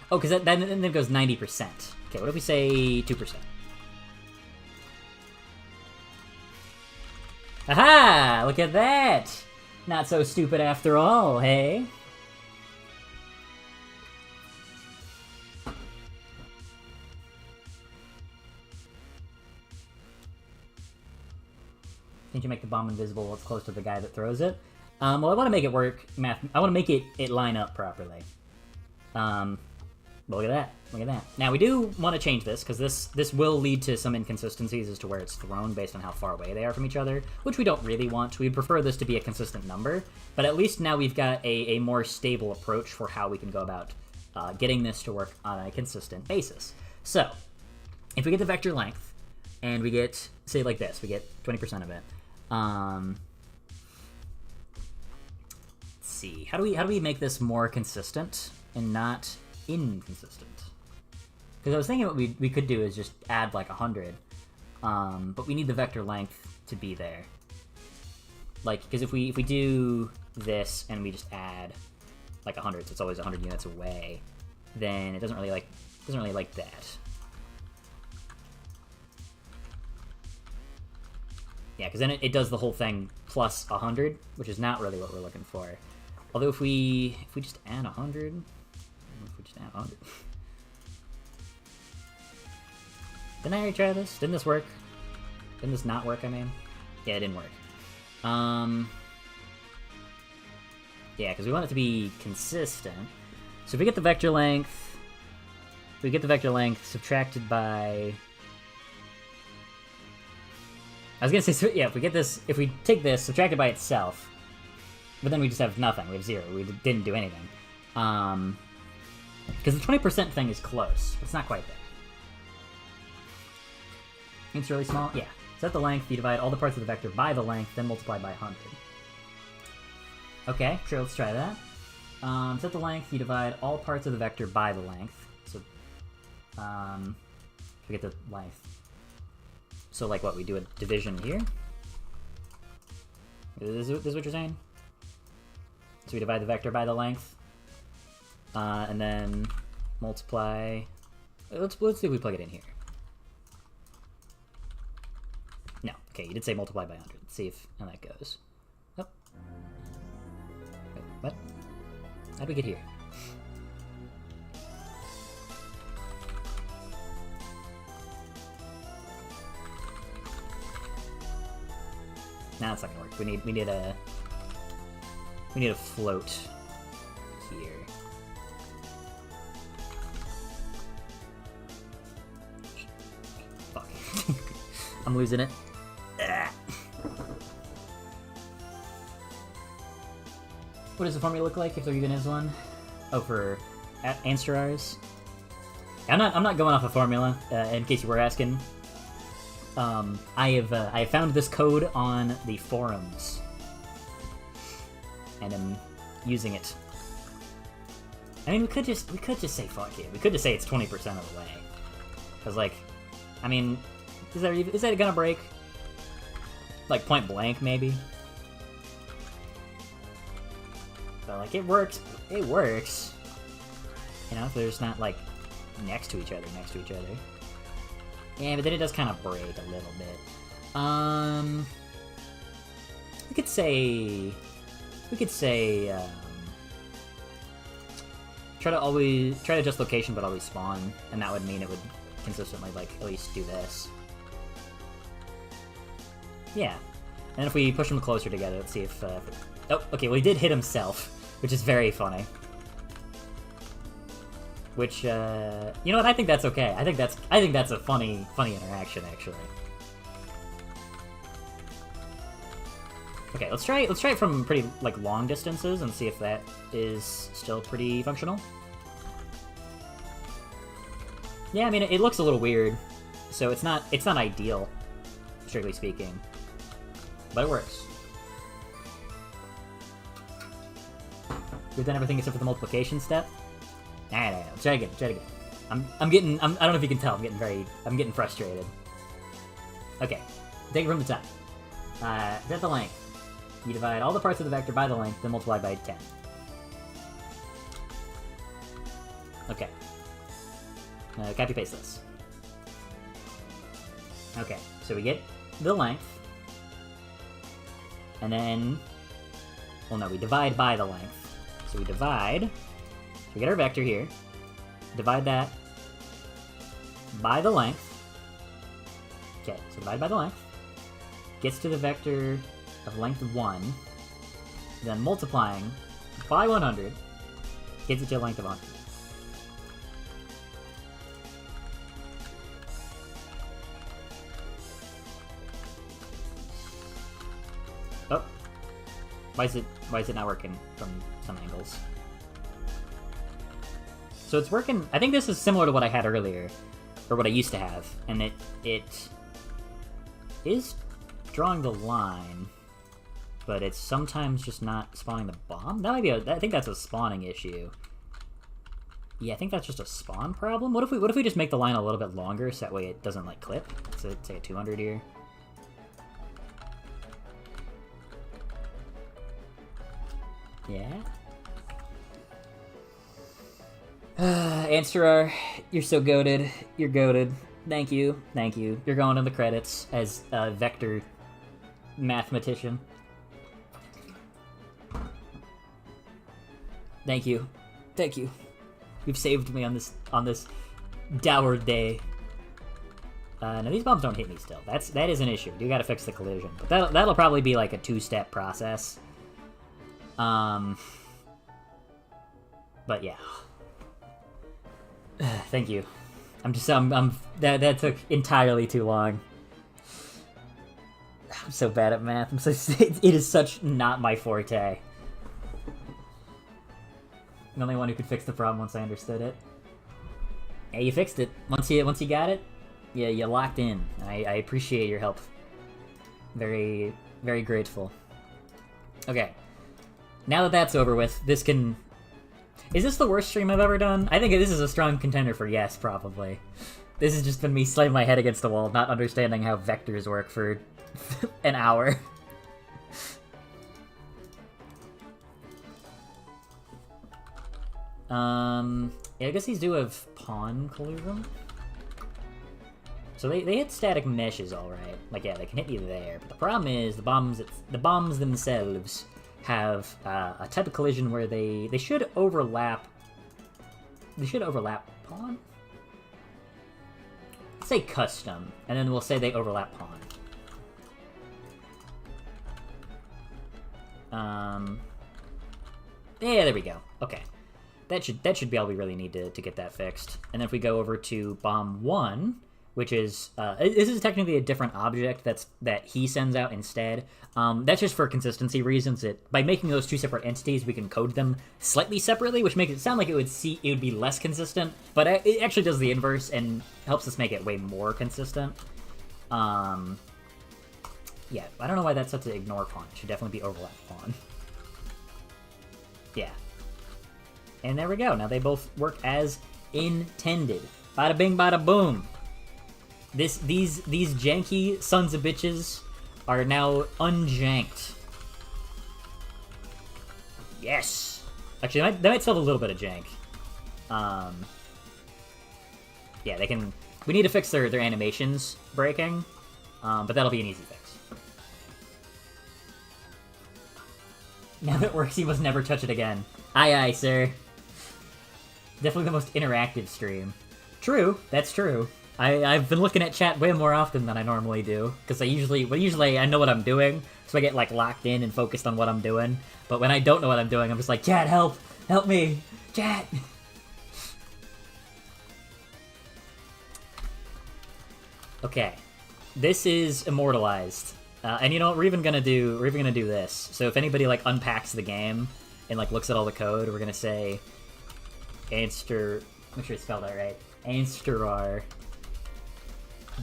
[SPEAKER 1] Oh, because then it goes 90%. Okay, what if we say 2%? Aha! Look at that! Not so stupid after all, hey? Can't you make the bomb invisible while it's close to the guy that throws it? Well, I want to make it work. I want to make it line up properly. But look at that. Look at that. Now, we do want to change this, because this will lead to some inconsistencies as to where it's thrown based on how far away they are from each other, which we don't really want. We'd prefer this to be a consistent number, but at least now we've got a more stable approach for how we can go about getting this to work on a consistent basis. So, if we get the vector length, and we get, say like this, we get 20% of it, let's see. How do we make this more consistent and not inconsistent? Because I was thinking what we could do is just add like 100, but we need the vector length to be there. Like, because if we do this and we just add like 100, so it's always 100 units away, then it doesn't really like that. Yeah, because then it does the whole thing plus 100, which is not really what we're looking for. Although if we just add 100, if we just add 100, didn't I already try this? Didn't this work? Didn't this not work? I mean, yeah, it didn't work. Yeah, because we want it to be consistent. So if we get the vector length, subtracted by. I was gonna say, so, yeah, if we take this, subtract it by itself, but then we just have nothing, we have 0, we didn't do anything. Because the 20% thing is close, it's not quite there. It's really small? Yeah. Set the length, you divide all the parts of the vector by the length, then multiply by 100. Okay, sure, let's try that. Set the length, you divide all parts of the vector by the length. So, forget the length. So, like, what, we do a division here? Is this what you're saying? So we divide the vector by the length, and then multiply. Let's see if we plug it in here. No, okay, you did say multiply by 100. Let's see how that goes. Oh. Wait, what? How'd we get here? Nah, it's not gonna work. We need a float here. Fuck. I'm losing it. What does the formula look like if there even is one? Oh, for Anstarars? I'm not going off a formula, in case you were asking. I have found this code on the forums. And I'm using it. I mean, we could just say fuck it. We could just say it's 20% of the way. Cause like, I mean, is that gonna break? Like point blank, maybe. But like, it works. It works. You know, if they're just not like next to each other. Yeah, but then it does kind of break a little bit. We could say. Try to adjust location, but always spawn, and that would mean it would consistently like at least do this. Yeah, and if we push them closer together, let's see if. Oh, okay. Well, he did hit himself, which is very funny. Which, you know what? I think that's okay. I think that's a funny interaction, actually. Okay, let's try it from pretty like long distances and see if that is still pretty functional. Yeah, I mean it looks a little weird, so it's not ideal, strictly speaking, but it works. We've done everything except for the multiplication step. Nah, try again. I don't know if you can tell, I'm getting frustrated. Okay, take it from the top. Set the length. You divide all the parts of the vector by the length, then multiply by 10. Okay. Copy-paste this. Okay, so we get the length. And then... Well, no, we divide by the length. So we divide... So we get our vector here. Divide that by the length. Okay, so divide by the length. Gets to the vector of length 1. Then multiplying by 100 gets it to a length of 100. Oh. Why is it not working from some angles? So it's working. I think this is similar to what I had earlier, or what I used to have, and it is drawing the line, but it's sometimes just not spawning the bomb. That might be. I think that's a spawning issue. Yeah, I think that's just a spawn problem. What if we just make the line a little bit longer so that way it doesn't like clip? So let's say a 200 here. Yeah. Anstarar, you're so goated. You're goated. Thank you. You're going in the credits as a vector mathematician. Thank you. You've saved me on this dour day. No, these bombs don't hit me still. That is an issue. You gotta fix the collision. But that'll probably be like a 2-step process. But yeah. Thank you. That took entirely too long. I'm so bad at math. It is such not my forte. The only one who could fix the problem once I understood it. Yeah, you fixed it. Once you got it, yeah, you locked in. I appreciate your help. Very, very grateful. Okay. Now that that's over with, this can... Is this the worst stream I've ever done? I think this is a strong contender for yes, probably. This has just been me slamming my head against the wall, not understanding how vectors work for an hour. Yeah, I guess these do have pawn collision. So they hit static meshes, alright. Like, yeah, they can hit you there. But the problem is, the bombs themselves have a type of collision where they should overlap. They should overlap pawn? Let's say custom, and then we'll say they overlap pawn. Yeah, there we go. Okay. That should be all we really need to get that fixed. And then if we go over to bomb 1, which is this is technically a different object that he sends out instead. That's just for consistency reasons. By making those two separate entities, we can code them slightly separately, which makes it sound like it would be less consistent, but it actually does the inverse and helps us make it way more consistent. Yeah, I don't know why that's set to ignore pawn. It should definitely be overlap pawn. Yeah. And there we go. Now they both work as intended. Bada bing, bada boom. These janky sons of bitches are now unjanked. Yes. Actually, that might still have a little bit of jank. Yeah, they can. We need to fix their animations breaking, but that'll be an easy fix. Now that works, he must never touch it again. Aye, sir. Definitely the most interactive stream. True, that's true. I've been looking at chat way more often than I normally do, because usually I know what I'm doing, so I get like locked in and focused on what I'm doing. But when I don't know what I'm doing, I'm just like, chat, help me, chat. Okay, this is immortalized. And you know what, we're even gonna do this. So if anybody like unpacks the game and like looks at all the code, we're gonna say Anster, make sure I spelled that right. Ansterar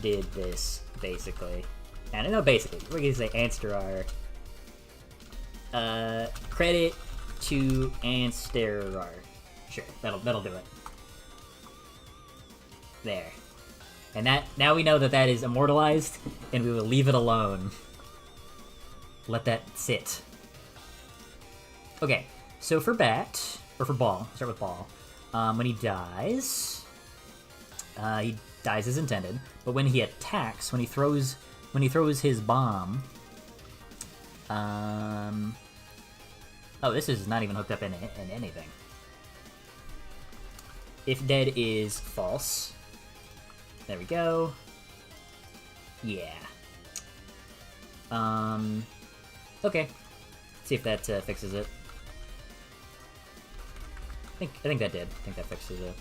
[SPEAKER 1] did this, basically. And I know basically, we're gonna say Ansterar. Credit to Ansterar. Sure, that'll do it. There. And now we know that is immortalized, and we will leave it alone. Let that sit. Okay, so for bat, or for ball, start with ball. When he dies as intended, but when he attacks, when he throws his bomb, oh, this is not even hooked up in anything. If dead is false, there we go. Yeah. Okay. Let's see if that fixes it. I think that did. I think that fixes it.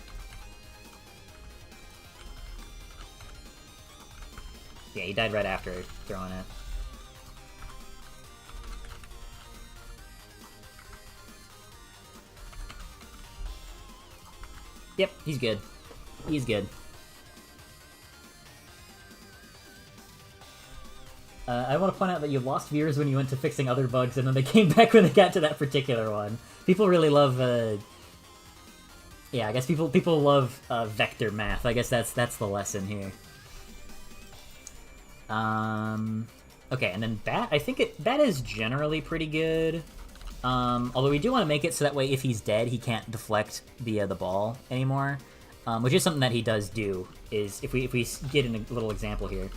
[SPEAKER 1] Yeah, he died right after throwing it. Yep, he's good. He's good. I want to point out that you lost viewers when you went to fixing other bugs, and then they came back when they got to that particular one. People really love, yeah, I guess people love vector math. I guess that's the lesson here. Okay, and then bat. I think bat is generally pretty good. Although we do want to make it so that way if he's dead, he can't deflect the ball anymore. Which is something that he does do. Is if we get in a little example here.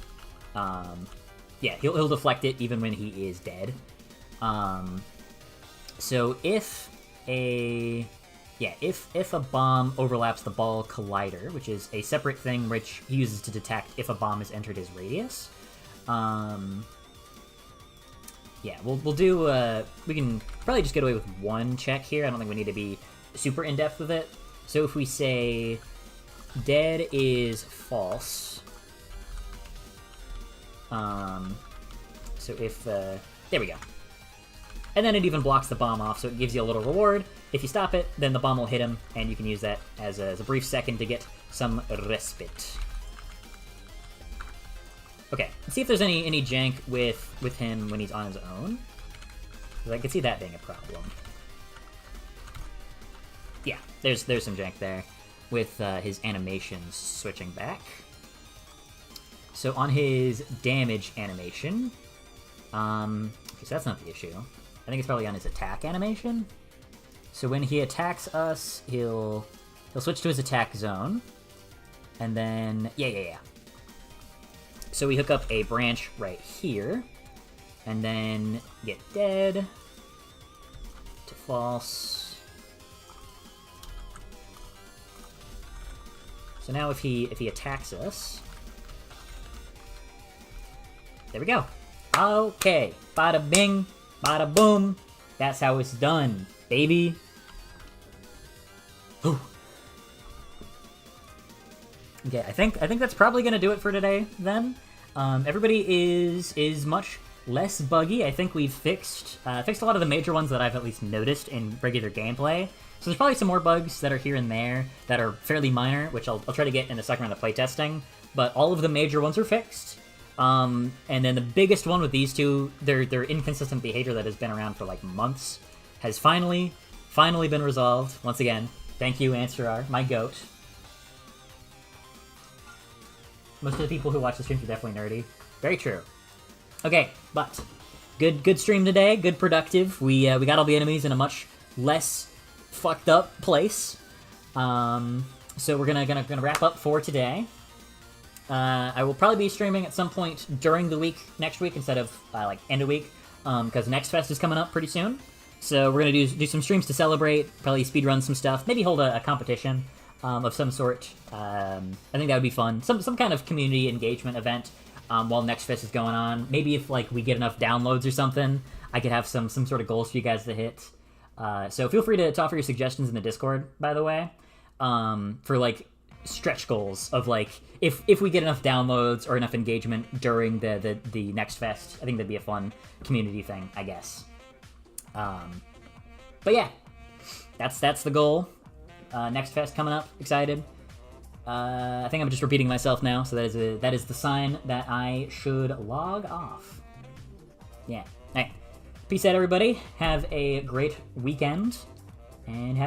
[SPEAKER 1] Yeah, he'll deflect it even when he is dead. So if a bomb overlaps the ball collider, which is a separate thing which he uses to detect if a bomb has entered his radius. Yeah, we'll do. We can probably just get away with one check here. I don't think we need to be super in depth with it. So if we say dead is false. So if, there we go. And then it even blocks the bomb off, so it gives you a little reward. If you stop it, then the bomb will hit him, and you can use that as a brief second to get some respite. Okay, let's see if there's any jank with him when he's on his own. Because I can see that being a problem. Yeah, there's some jank there with his animations switching back. So on his damage animation, okay, so that's not the issue. I think it's probably on his attack animation. So when he attacks us, he'll switch to his attack zone, and then yeah. So we hook up a branch right here, and then get dead to false. So now if he attacks us. There we go. Okay. Bada bing, bada boom. That's how it's done, baby. Ooh. Okay, I think that's probably gonna do it for today. Then, everybody is much less buggy. I think we've fixed a lot of the major ones that I've at least noticed in regular gameplay. So there's probably some more bugs that are here and there that are fairly minor, which I'll try to get in the second round of playtesting. But all of the major ones are fixed. And then the biggest one with these two, their inconsistent behavior that has been around for like months, has finally been resolved. Once again, thank you, Answerar, my goat. Most of the people who watch the streams are definitely nerdy. Very true. Okay, but good stream today. Good productive. We got all the enemies in a much less fucked up place. So we're gonna wrap up for today. I will probably be streaming at some point during the week next week instead of like end of week, because Next Fest is coming up pretty soon. So we're gonna do some streams to celebrate, probably speedrun some stuff, maybe hold a competition of some sort. I think that would be fun. Some kind of community engagement event while Next Fest is going on. Maybe if like we get enough downloads or something, I could have some sort of goals for you guys to hit. So feel free to offer your suggestions in the Discord, by the way, for like stretch goals of like if we get enough downloads or enough engagement during the Next Fest. I think that'd be a fun community thing, I guess. But yeah, that's the goal. Next Fest coming up. Excited. I think I'm just repeating myself now, so that is the sign that I should log off. Yeah. All right. Peace out, everybody. Have a great weekend, and have